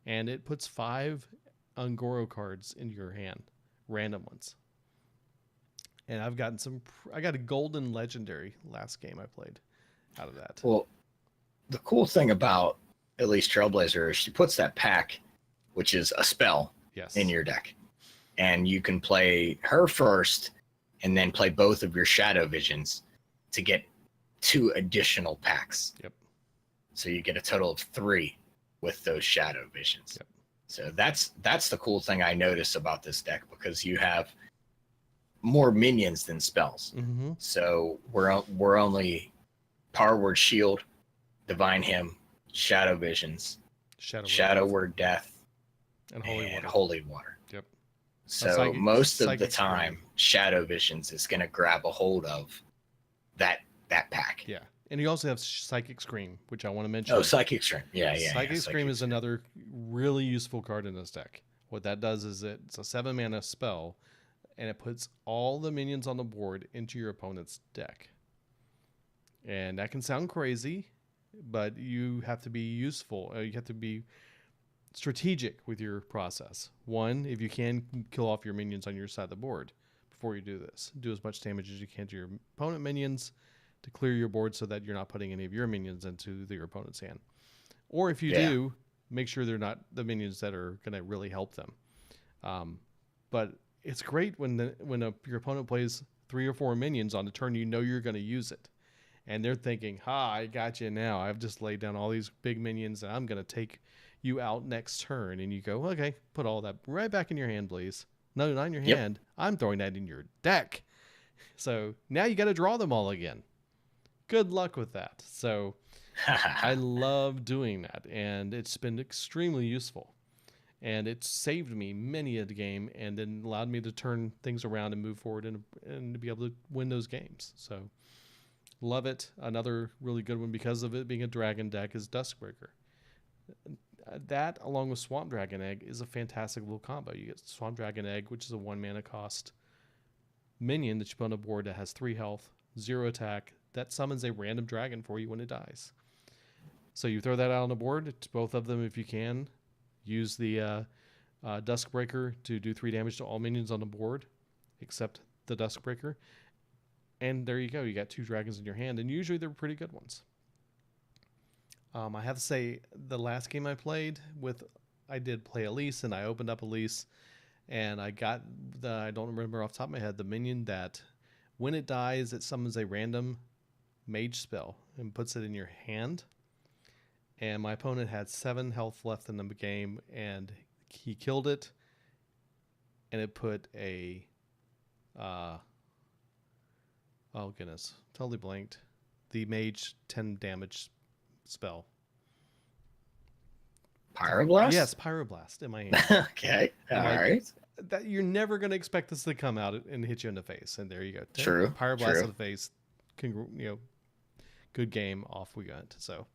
And it puts 5 Ungoro cards into your hand. Random ones. And I've gotten I got a golden legendary last game I played out of that. Well, the cool thing about at least Trailblazer is she puts that pack, which is a spell, Yes. in your deck. And you can play her first and then play both of your Shadow Visions to get 2 additional packs. Yep. So you get a total of 3 with those Shadow Visions. Yep. So that's the cool thing I notice about this deck, because you have more minions than spells. Mm-hmm. So we're only Power Word Shield, Divine Hymn, Shadow Visions, Shadow Word Death, and Holy and Water. Holy Water. Yep. So most of the Psychic time, Scream. Shadow Visions is going to grab a hold of that pack. Yeah. And you also have Psychic Scream, which I want to mention. Oh, Psychic Scream. Yeah. Psychic Scream is another really useful card in this deck. What that does is it's a 7 mana spell, and it puts all the minions on the board into your opponent's deck. And that can sound crazy, but you have to be useful. You have to be strategic with your process. One, if you can kill off your minions on your side of the board before you do this, do as much damage as you can to your opponent minions to clear your board so that you're not putting any of your minions into your opponent's hand. Or if you do, make sure they're not the minions that are going to really help them. But it's great when your opponent plays 3 or 4 minions on the turn you know you're going to use it. And they're thinking, I got you now. I've just laid down all these big minions and I'm going to take you out next turn. And you go, okay, put all that right back in your hand, please. No, not in your hand. I'm throwing that in your deck. So now you got to draw them all again. Good luck with that. So I love doing that. And it's been extremely useful. And it saved me many a game and then allowed me to turn things around and move forward and to be able to win those games. So love it. Another really good one because of it being a dragon deck is Duskbreaker. That, along with Swamp Dragon Egg, is a fantastic little combo. You get Swamp Dragon Egg, which is a 1 mana cost minion that you put on a board that has 3 health, 0 attack, that summons a random dragon for you when it dies. So you throw that out on the board. It's both of them if you can. Use the Duskbreaker to do 3 damage to all minions on the board, except the Duskbreaker. And there you go. You got 2 dragons in your hand, and usually they're pretty good ones. I have to say, the last game I played I did play Elise, and I opened up Elise, and I got I don't remember off the top of my head, the minion that when it dies, it summons a random mage spell and puts it in your hand. And my opponent had 7 health left in the game, and he killed it, and it put a oh goodness, totally blanked. The mage 10 damage spell. Pyroblast? Yes, Pyroblast in my hand. Okay. All Like, right. That you're never going to expect this to come out and hit you in the face, and there you go. True. Pyroblast True. in the face. Good game. Off we went. So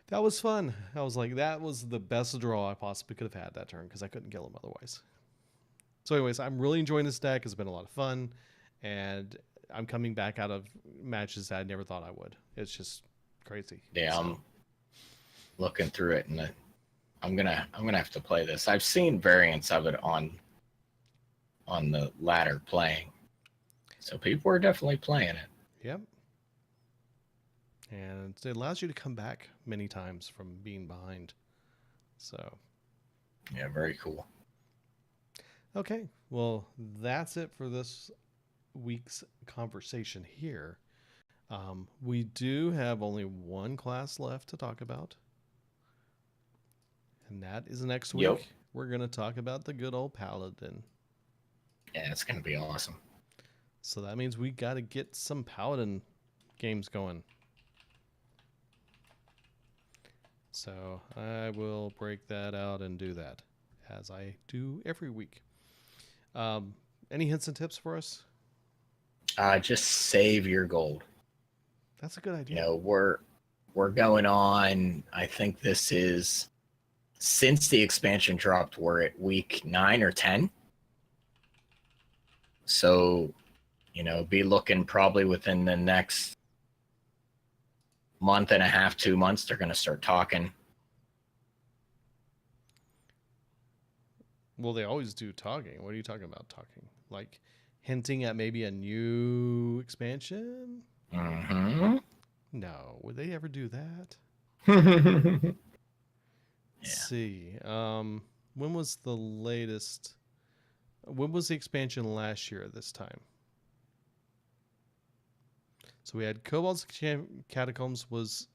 that was fun. I was like, that was the best draw I possibly could have had that turn because I couldn't kill him otherwise. So, anyways, I'm really enjoying this deck. It's been a lot of fun, and I'm coming back out of matches that I never thought I would. It's just crazy. Yeah, So, I'm looking through it, and I'm gonna have to play this. I've seen variants of it on the ladder playing, so people are definitely playing it. Yep. And it allows you to come back many times from being behind. So, Yeah, very cool. okay. Well, that's it for this week's conversation here. We do have only one class left to talk about. And that is next week. Yep. We're going to talk about the good old Paladin. Yeah, it's gonna be awesome. So that means we got to get some Paladin games going. So I will break that out and do that, as I do every week. Any hints and tips for us? Just save your gold. That's a good idea. You know, we're going on. I think this is, since the expansion dropped, we're at week 9 or 10. So, be looking probably within the next month and a half, 2 months, they're going to start talking. Well, they always do talking. What are you talking about talking? Like hinting at maybe a new expansion. Mm-hmm. No, would they ever do that? Yeah. Let's see. When was the latest? When was the expansion last year at this time? So we had Kobold's Catacombs was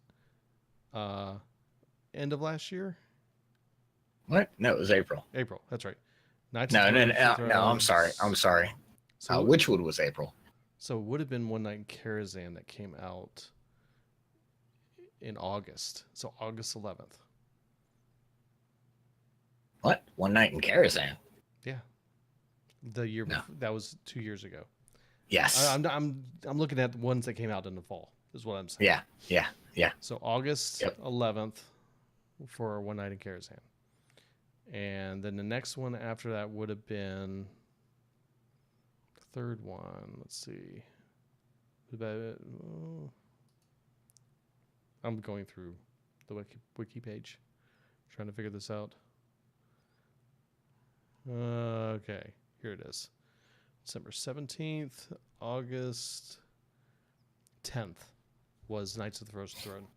end of last year? What? No, it was April. April, that's right. Knights No, of no, Thrones- no, no. I'm sorry. I'm sorry. So, Witchwood was April. so it would have been One Night in Karazhan that came out in August. So August 11th. What? One Night in Karazhan. Yeah. The year No. that was 2 years ago. Yes. I'm looking at the ones that came out in the fall. Is what I'm saying. Yeah. Yeah. Yeah. So August Yep. 11th for One Night in Karazhan, and then the next one after that would have been the third one. Let's see. I'm going through the wiki page, trying to figure this out. Okay, here it is. December 17th, August 10th was Knights of the Frozen Throne.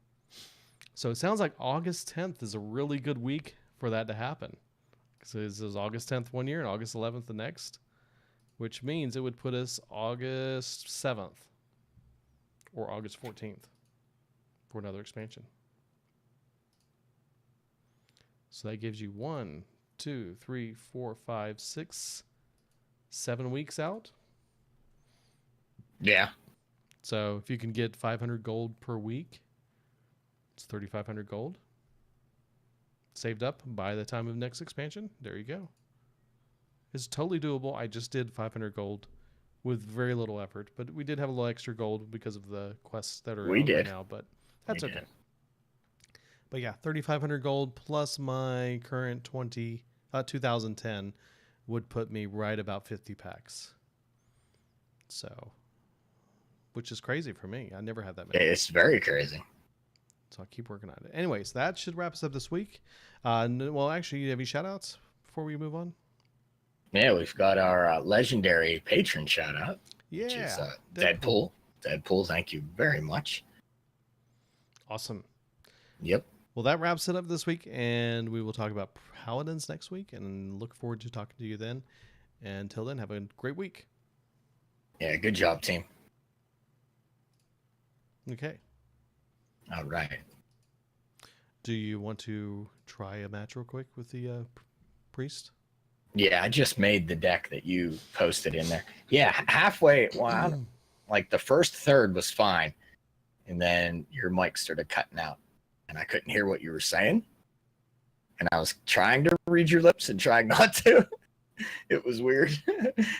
So it sounds like August 10th is a really good week for that to happen. So this is August 10th one year and August 11th the next, which means it would put us August 7th or August 14th for another expansion. So that gives you 1, 2, 3, 4, 5, 6, 7 weeks out. Yeah. So if you can get 500 gold per week, it's 3,500 gold saved up by the time of next expansion. There you go. It's totally doable. I just did 500 gold with very little effort, but we did have a little extra gold because of the quests that are We out did. right now, but that's We okay. did. But yeah, 3,500 gold plus my current 2010 would put me right about 50 packs. So, which is crazy for me. I never had that many. It's very crazy. So I'll keep working on it. Anyways, that should wrap us up this week. Well, actually, you have any shout outs before we move on? Yeah, we've got our legendary patron shout out, Yeah. which is Deadpool. Deadpool, thank you very much. Awesome. Yep. Well, that wraps it up this week, and we will talk about Paladins next week, and look forward to talking to you then. And until then, have a great week. Yeah, good job, team. Okay. All right. Do you want to try a match real quick with the priest? Yeah, I just made the deck that you posted in there. Yeah, halfway, like the first third was fine. And then your mic started cutting out. And I couldn't hear what you were saying. And I was trying to read your lips and trying not to. It was weird.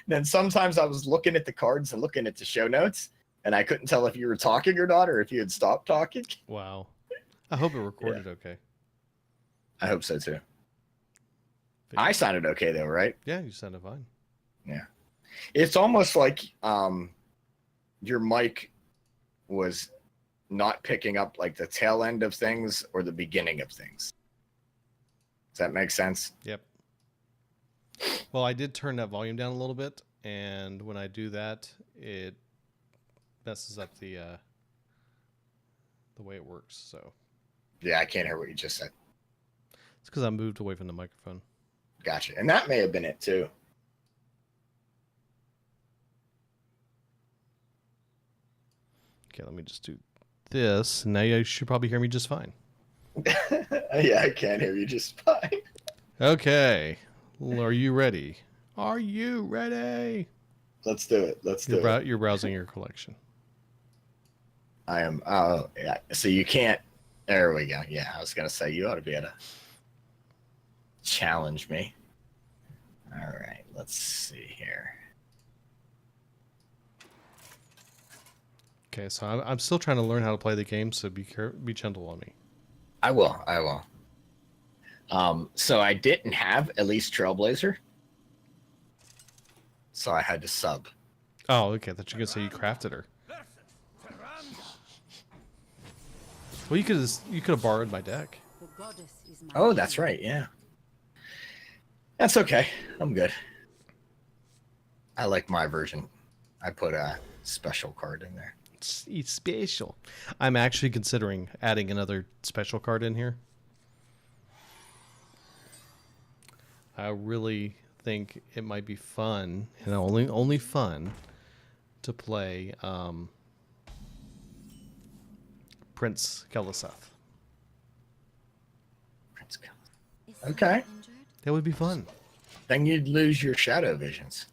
Then sometimes I was looking at the cards and looking at the show notes. And I couldn't tell if you were talking or not, or if you had stopped talking. Wow. I hope it recorded okay. I hope so too. I sounded okay though, right? Yeah, you sounded fine. Yeah. It's almost like your mic was not picking up like the tail end of things or the beginning of things. Does that make sense? Yep. Well, I did turn that volume down a little bit, and when I do that, it messes up the way it works. So Yeah, I can't hear what you just said. it's because I moved away from the microphone. Gotcha. And that may have been it too. Okay, let me just do this. Now you should probably hear me just fine. Yeah, I can't hear you just fine. Okay. Well, are you ready? Are you ready? Let's do it. Let's do it. You're browsing your collection. I am. Oh, yeah. So you can't. There we go. Yeah, I was gonna say you ought to be able to challenge me. All right. Let's see here. Okay, so I'm still trying to learn how to play the game, so be gentle on me. I will. I will. So I didn't have Elise Trailblazer, so I had to sub. Oh, okay. I thought you were gonna say you crafted her. Well, you could have borrowed my deck. The goddess is my Oh, that's right. Yeah. That's okay. I'm good. I like my version. I put a special card in there. It's special. I'm actually considering adding another special card in here. I really think it might be fun, and only fun, to play Prince Keliseth. Prince Cal- Is Okay. someone injured? That would be fun. Then you'd lose your shadow visions.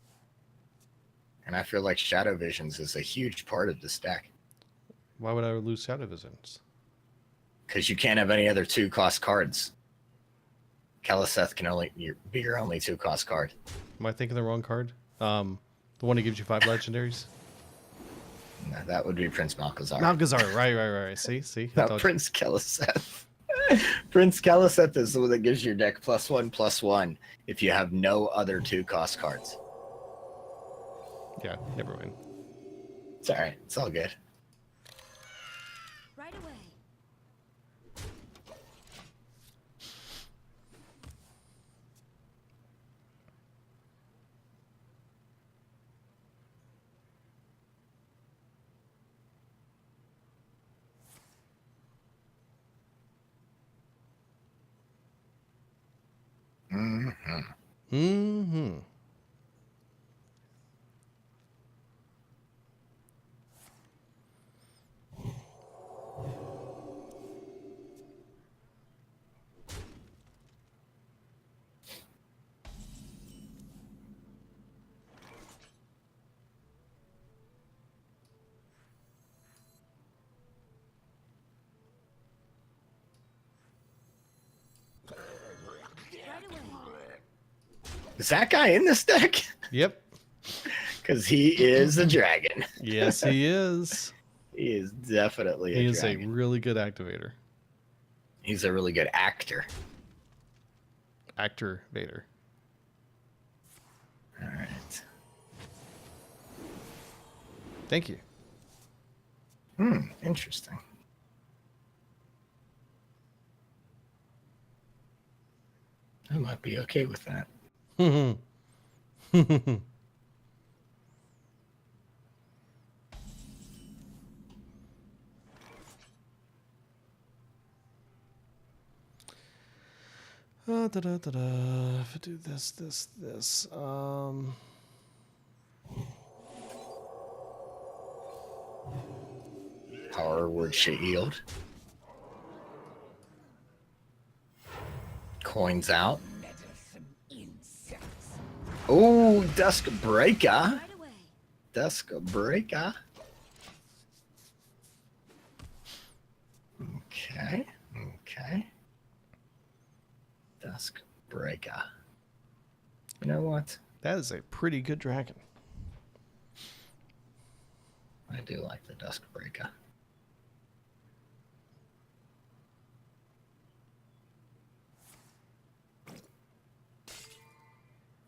And I feel like shadow visions is a huge part of this deck. Why would I lose Shadow Visions? Because you can't have any other 2-cost cards. Keliseth can only be your only 2-cost card. Am I thinking the wrong card? The one that gives you 5 legendaries? No, that would be Prince Malchezaar. Malchezaar, right. See? I Not thought- Prince Keliseth. Prince Keliseth is the one that gives your deck +1/+1 if you have no other 2-cost cards. Yeah, never mind. It's all right. It's all good. Right away. Mm-hmm. Mm-hmm. Right away. Is that guy in this deck? Yep. Because he is a dragon. Yes, he is. He is definitely He a is a dragon. really good activator. He's a really good actor. Actor Vader. All right. Thank you. Interesting. I might be okay with that. If I do this. Power word shield. Coins out. Meddlesome insects. Oh, Dusk Breaker. Right away. Dusk Breaker. Okay. Dusk Breaker. You know what? That is a pretty good dragon. I do like the Dusk Breaker.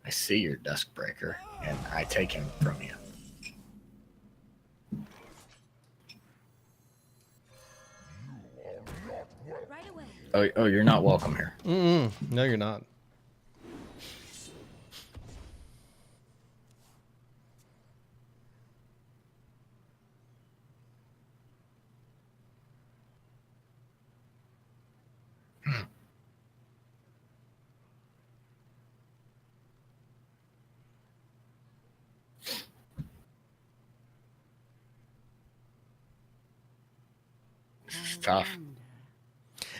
I see your Dusk Breaker, and I take him from you. Right away. Oh, you're not welcome here. No, you're not. It's tough.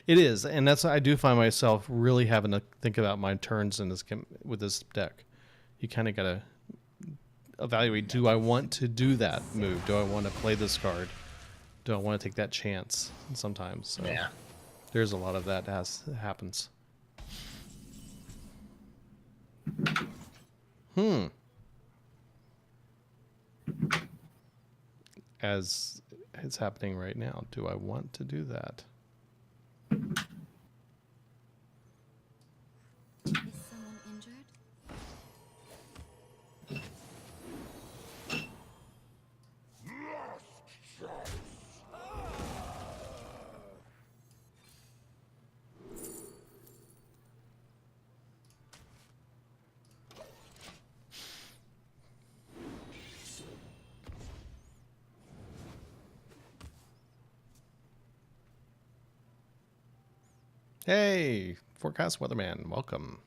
It is, and that's I do find myself really having to think about my turns in this with this deck. You kind of gotta evaluate: do I want to do that move? Do I want to play this card? Do I want to take that chance? Sometimes, so Yeah. there's a lot of that happens. As it's happening right now, do I want to do that? Is someone injured? Hey, Forecast Weatherman, welcome.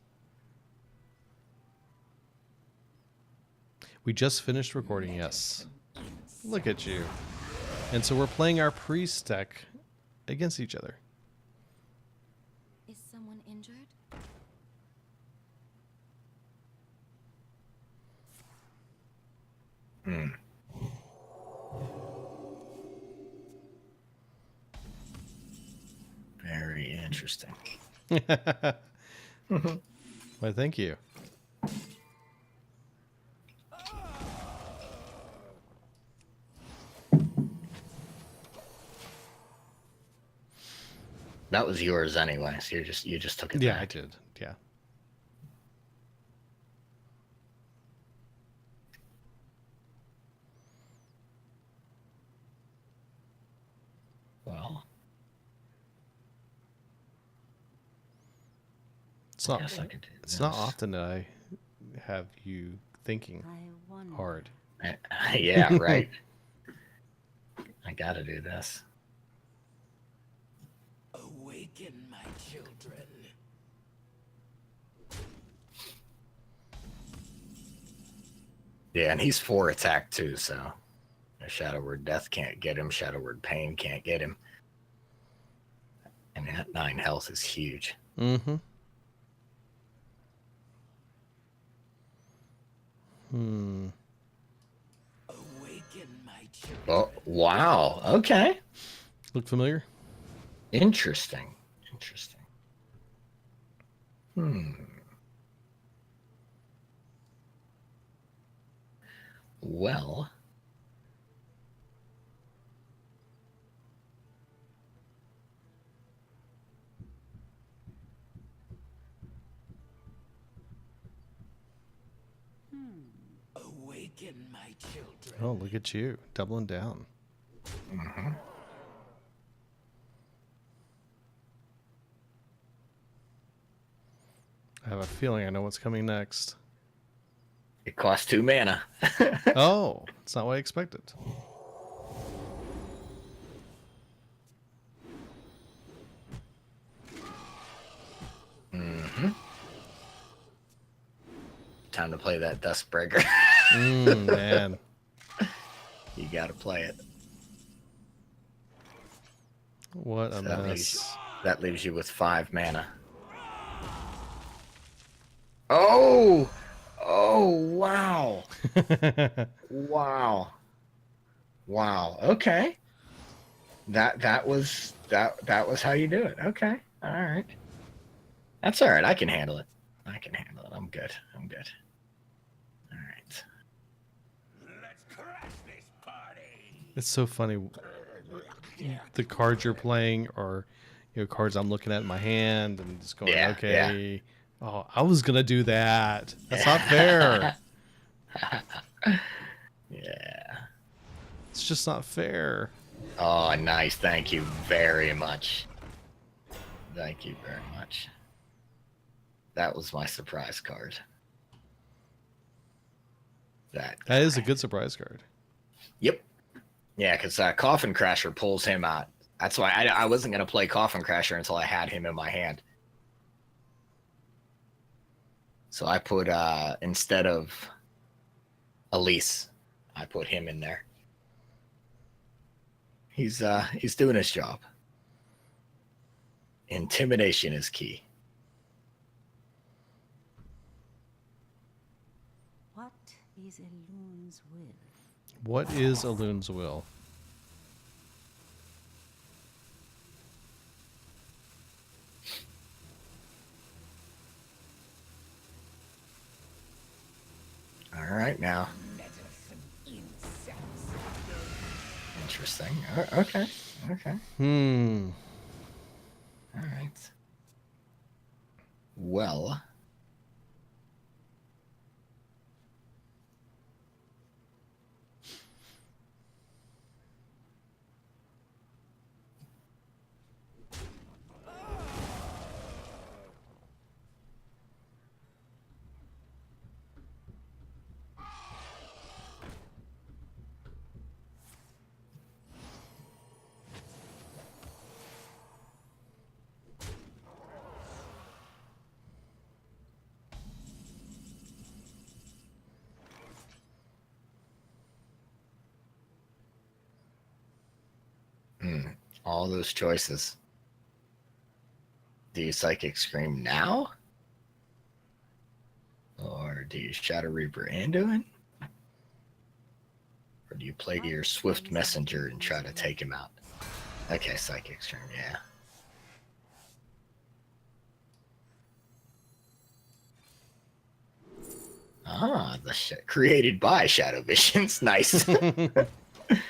We just finished recording, yes. Look at you. And so we're playing our priest deck against each other. Is someone injured? Very interesting. Why, thank you. That was yours anyway, so you just took it Yeah, back. I did. Yeah. Well, It's I not, guess I could do it's not this. often that I have you thinking hard. Yeah, right. I gotta do this. Awaken, my children. Yeah, and he's 4 attack too, so Shadow Word Death can't get him. Shadow Word Pain can't get him. And that 9 health is huge. Mm-hmm. Awaken, my children. Oh, wow. Okay. Look familiar? Interesting. Interesting. Well. Awaken, my children. Oh, look at you. Doubling down. I have a feeling I know what's coming next. It costs 2 mana. Oh, it's not what I expected. Time to play that Duskbreaker. Man. You gotta play it. What a So mess. that leaves you with 5 mana. Oh! Oh, wow. Wow. Wow. Okay. That was how you do it. Okay. All right. That's all right. I can handle it. I can handle it. I'm good. I'm good. All right. Let's crash this party. It's so funny. The cards you're playing are, cards I'm looking at in my hand and just going, Yeah, okay. Oh, I was gonna do that. That's not fair. Yeah. It's just not fair. Oh, nice. Thank you very much. Thank you very much. That was my surprise card. That That is a good surprise card. Yep. Yeah, because Coffin Crasher pulls him out. That's why I wasn't going to play Coffin Crasher until I had him in my hand. So I put, instead of Elise, I put him in there. He's doing his job. Intimidation is key. What is a loon's will? What is a loon's will? All right, now. Medicine insects. Interesting. Okay. Okay. All right. Well. All those choices. Do you Psychic Scream now? Or do you Shadow Reaper Anduin? Or do you play your Swift Messenger and try to take him out? Okay, Psychic Scream, yeah. Ah, created by Shadow Visions. Nice.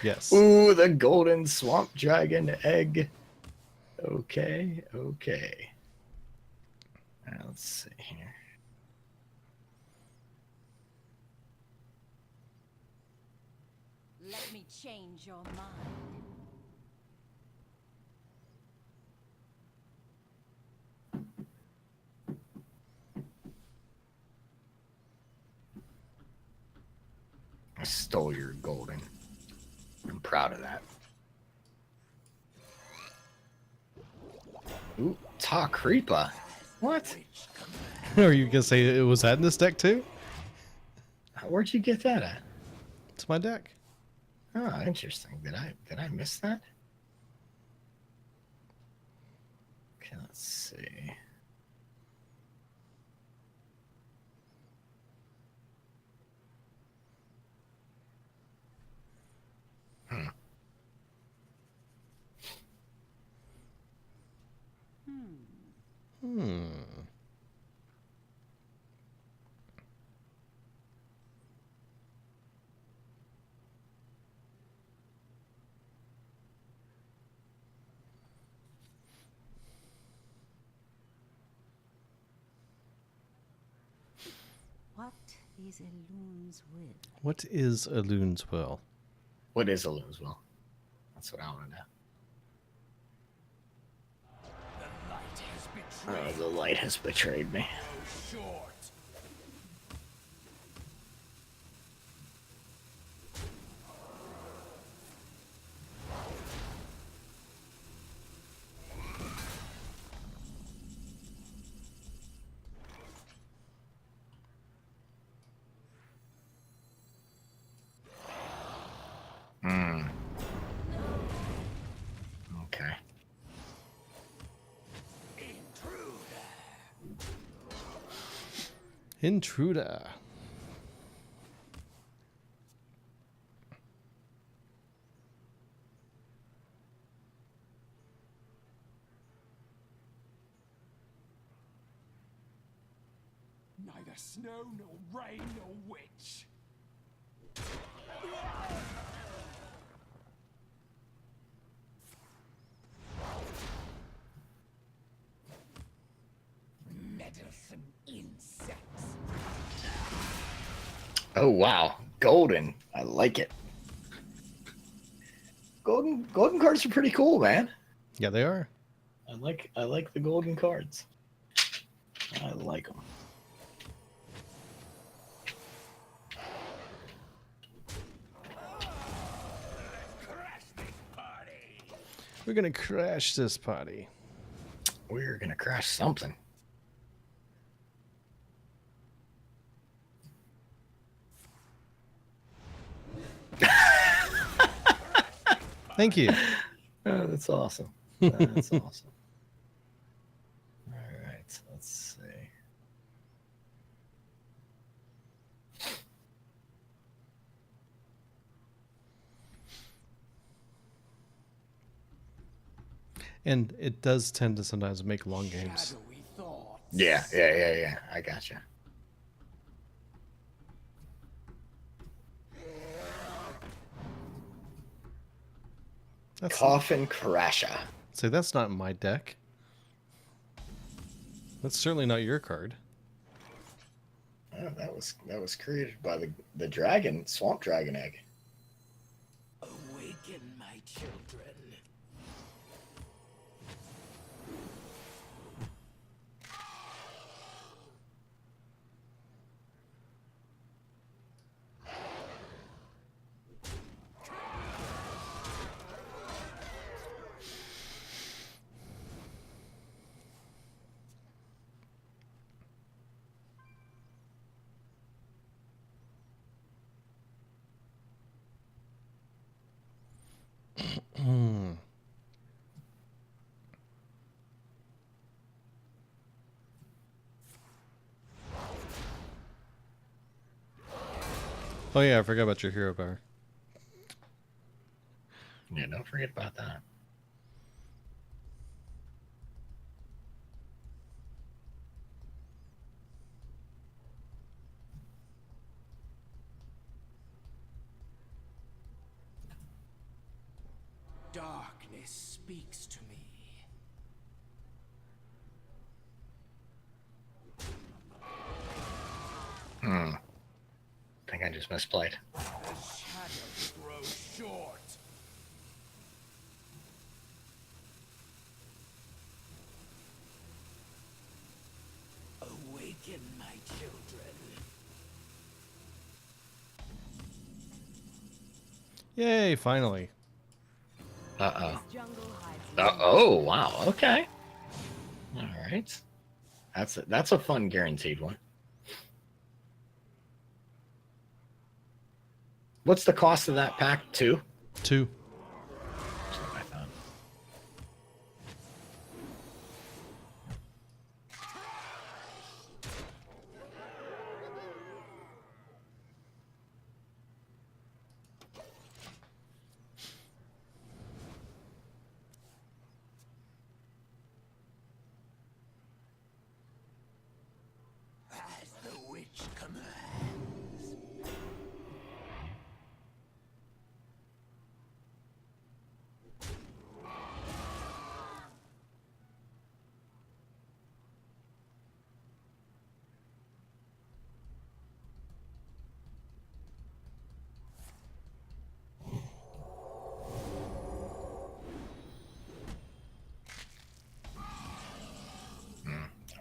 Yes. Ooh, the golden swamp dragon egg. Okay, okay. Let's see here. Let me change your mind. I stole your golden. I'm proud of that. Ooh, Ta Creepa. What? Are you gonna say it was that in this deck too? Where'd you get that at? It's my deck. Oh, interesting. Did I miss that? Okay, let's see. Hmm. What is a loon's will? What is a loon's will? What is a Loon's Will? That's what I want to know. The light has Oh, betrayed the light has betrayed me. you short. Hmm. Okay. Intruder. Neither snow nor rain nor witch. Meddlesome insects. Oh wow, golden. I like it. Golden cards are pretty cool, man. Yeah, they are. I like the golden cards. I like them. Crash this party. We're gonna crash this party. We're gonna crash something. Thank you. Oh, that's awesome. That's awesome. All right, let's see. And it does tend to sometimes make long games. Shadowy thoughts. Yeah. I gotcha. That's Coffin Crasher. say that's not in my deck. That's certainly not your card. Oh, that was created by the dragon, swamp dragon egg. Awaken my children. Oh yeah, I forgot about your hero power. Yeah, don't forget about that. Darkness speaks to me. I think I just misplayed. The shadows grow short. Awaken, my children. Yay! Finally. Uh-oh. Jungle hides Oh, wow. Okay. All right. That's a fun guaranteed one. What's the cost of that pack? 2? 2. That's what I thought. As the witch commands.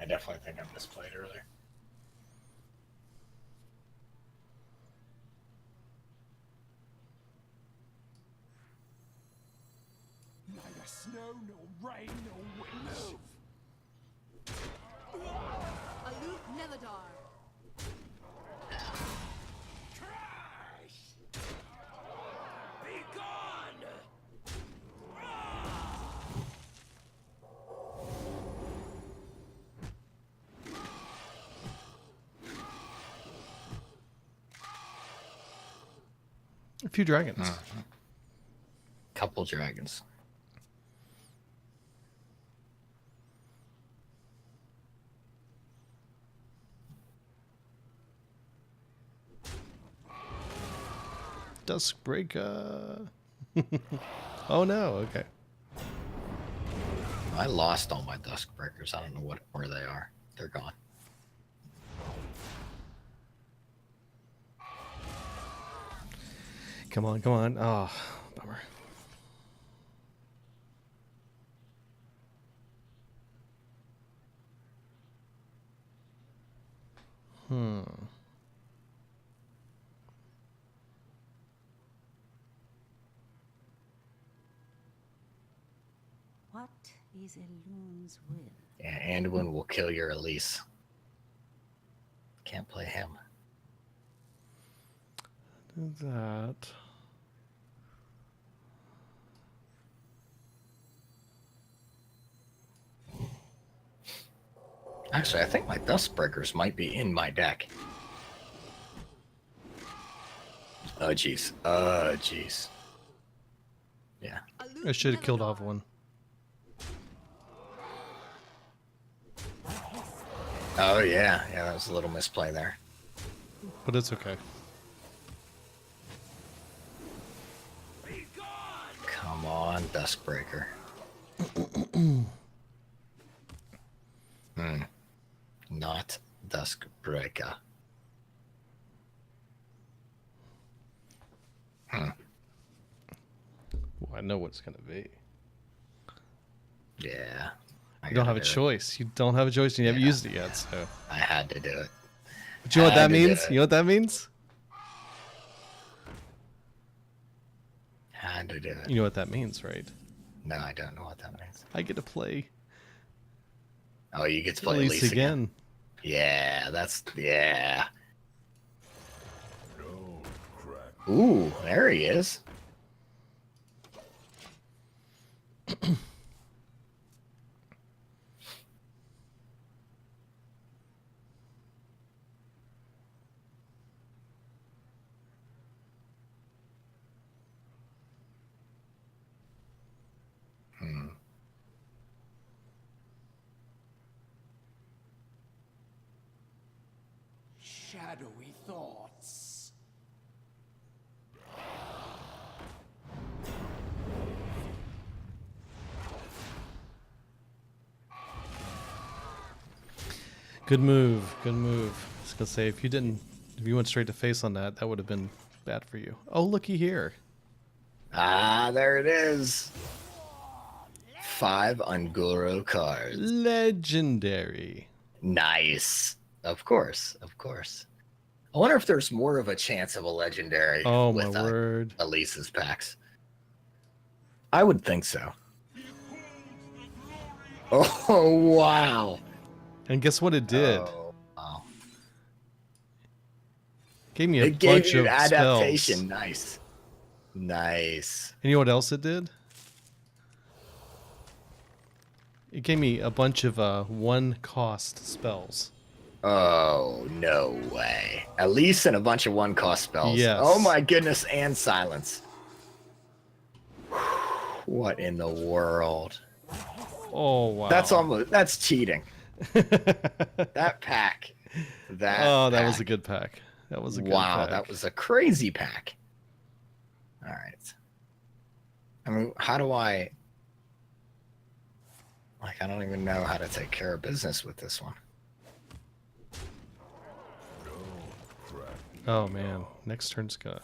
I definitely think I misplayed earlier. Neither snow, nor rain, nor wind. Aloof Neladar. Crash! Be gone! A few dragons. Couple dragons. Duskbreaker. Oh no. Okay. I lost all my Duskbreakers. I don't know where they are. They're gone. Come on. Come on. Oh, bummer. What is Elun's will? Yeah, Anduin will kill your Elise. Can't play him. Do that. Actually, I think my Duskbreakers might be in my deck. Oh, jeez. Oh, jeez. Yeah. I should have killed off one. Oh, yeah. Yeah, that was a little misplay there. But it's okay. Come on, Duskbreaker. Not Duskbreaker. Well, I know what it's going to be. Yeah. You don't have a choice. You don't have a choice. You haven't used it yet, so. I had to do it. But you know what that Had to do means? it. You know what that means? Had to do it. You know what that means, right? No, I don't know what that means. I get to play Oh, you get to play Elise Elise again. again. Yeah, that's yeah. Ooh, there he is. shadowy thoughts. Good move. Good move. I was gonna say if you went straight to face on that, that would have been bad for you. Oh, looky here. Ah, there it is. 5 Ungoro cards. Legendary. Nice. Of course. Of course. I wonder if there's more of a chance of a legendary Oh my with word. Elise's packs. I would think so. Oh, wow. And guess what it did? Oh, wow. Gave me a It gave bunch you of adaptation. spells. Nice. Nice. And you know what else it did? It gave me a bunch of 1-cost spells. Oh, no way. Elise and a bunch of 1-cost spells. Yes. Oh my goodness, and silence. What in the world? Oh wow. That's cheating. That pack. That was a pack. good pack. That was a good Wow, pack. that was a crazy pack. All right. I mean, how do I don't even know how to take care of business with this one. Oh man, next turn's gonna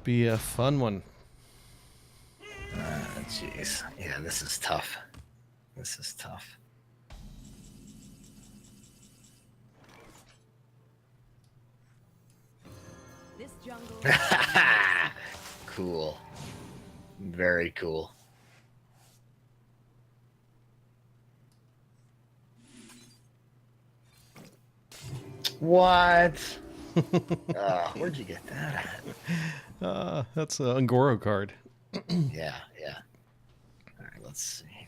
be a fun one. Jeez. Yeah, this is tough. This is tough. This jungle. Cool. Very cool. What? Where'd you get that at? That's an Ungoro card. Yeah, yeah. All right, let's see here.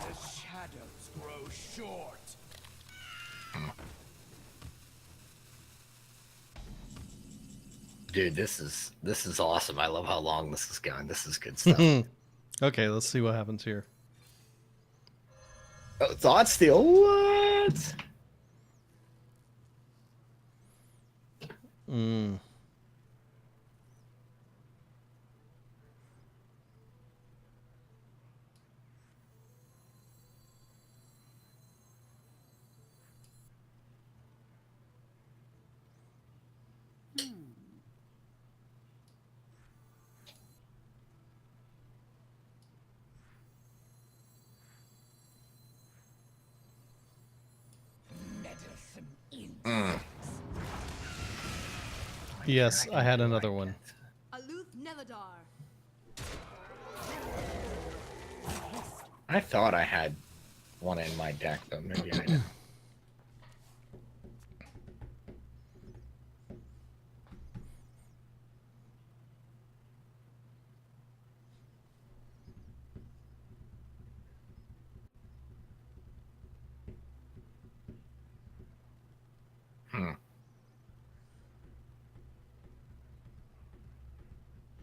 The shadows grow short. Dude, this is awesome. I love how long this is going. This is good stuff. Okay, let's see what happens here. Oh, Thought Steal. What? Medicine in. Yes, I had another one. Aloof Neladar. I thought I had one in my deck, but maybe I didn't.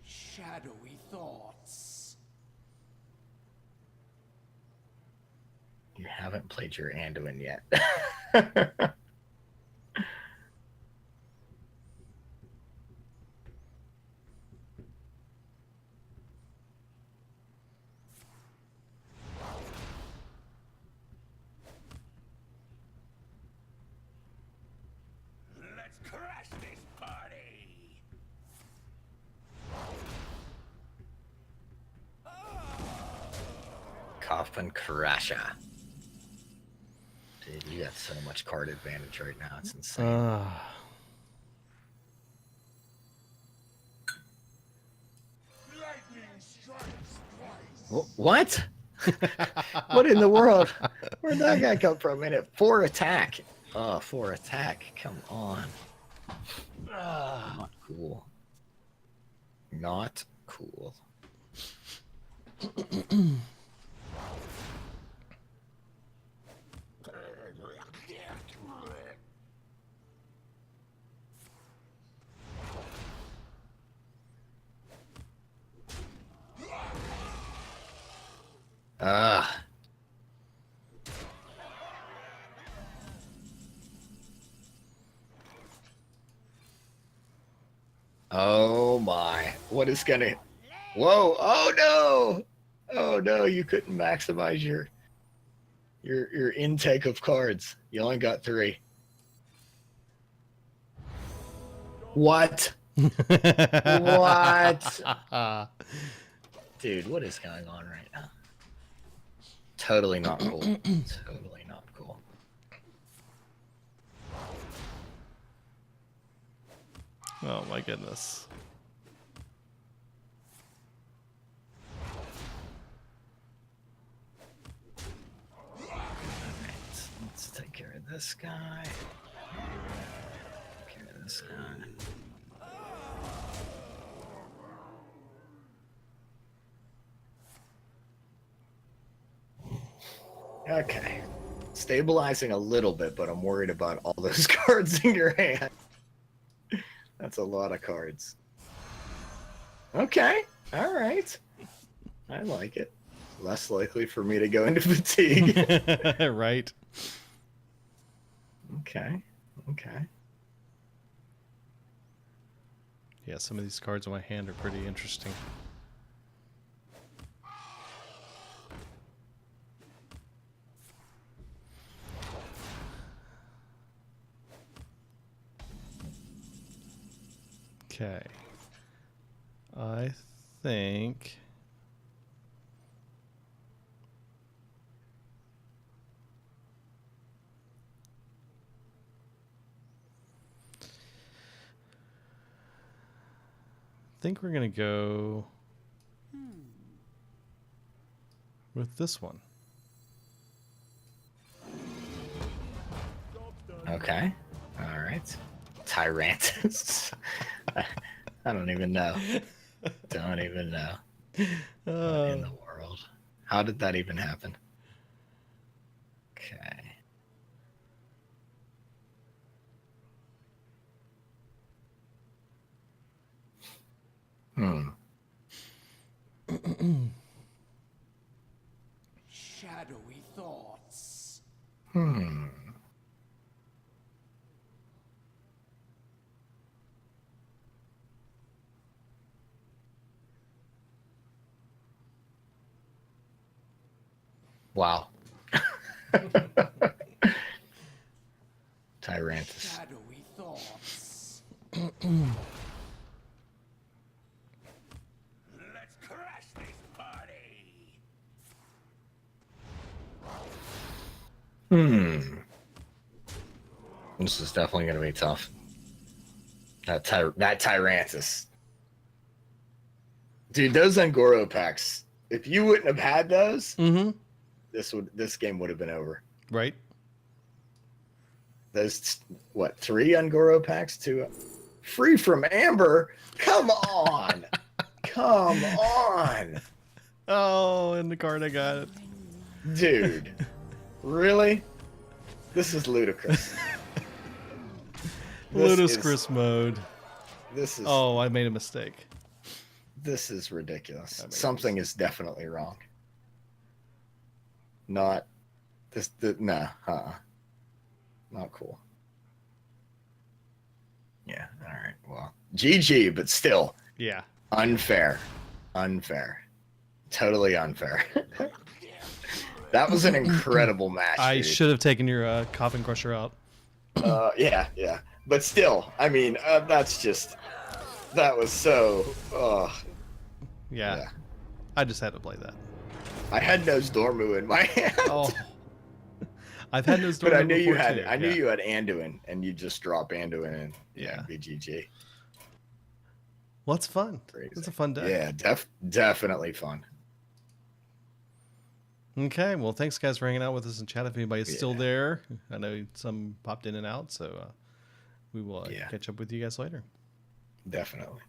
Shadowy thoughts. You haven't played your Anduin yet. Let's crash this party. Coffin Crasher. Dude, you got so much card advantage right now. It's insane. What? What in the world? Where'd that guy come from? And at 4 attack. Oh, 4 attack. Come on. Not cool. Not cool. Oh my. What is gonna... Whoa. Oh no. Oh no, you couldn't maximize your intake of cards. You only got 3. What? What? Dude, what is going on right now? Totally not cool. Totally not cool. Oh my goodness. Let's take care of this guy. Take care of this guy. Okay. Stabilizing a little bit, but I'm worried about all those cards in your hand. That's a lot of cards. Okay. All right. I like it. Less likely for me to go into fatigue. Right. Okay. Okay. Yeah, some of these cards in my hand are pretty interesting. Okay. I think... we're going to go with this one. Okay. All right. Tyrantus. I don't even know. Don't even know. What in the world? How did that even happen? Okay. Shadowy thoughts. Wow. Tyrantus. Shadowy thoughts. Let's crash this party. This is definitely going to be tough. That Tyrantus. Dude, those Angoro packs, if you wouldn't have had those, this game would have been over. Right? Those, what, 3 Angoro packs? 2 free from Amber? Come on. Come on. Oh, and the card I got it. Dude. Really? This is ludicrous. Ludicrous mode. This is... Oh, I made a mistake. This is ridiculous. Something is definitely wrong. Not this. Nah. Not cool. Yeah. All right. Well, GG, but still. Yeah. Unfair. Unfair. Totally unfair. That was an incredible match. I dude. should have taken your Coffin Crusher out. Yeah. But still, I mean, that's just... That was so... Yeah. I just had to play that. I had no Stormu in my hand. Oh, I've had no but I Stormu knew you before, had too. I knew Yeah. you had Anduin, and you just drop Anduin and Yeah. BGG. Well, it's fun. Crazy. It's a fun deck. Yeah, definitely fun. Okay, well, thanks guys for hanging out with us in chat. If anybody's still Yeah. there, I know some popped in and out, so we will Yeah. catch up with you guys later. Definitely.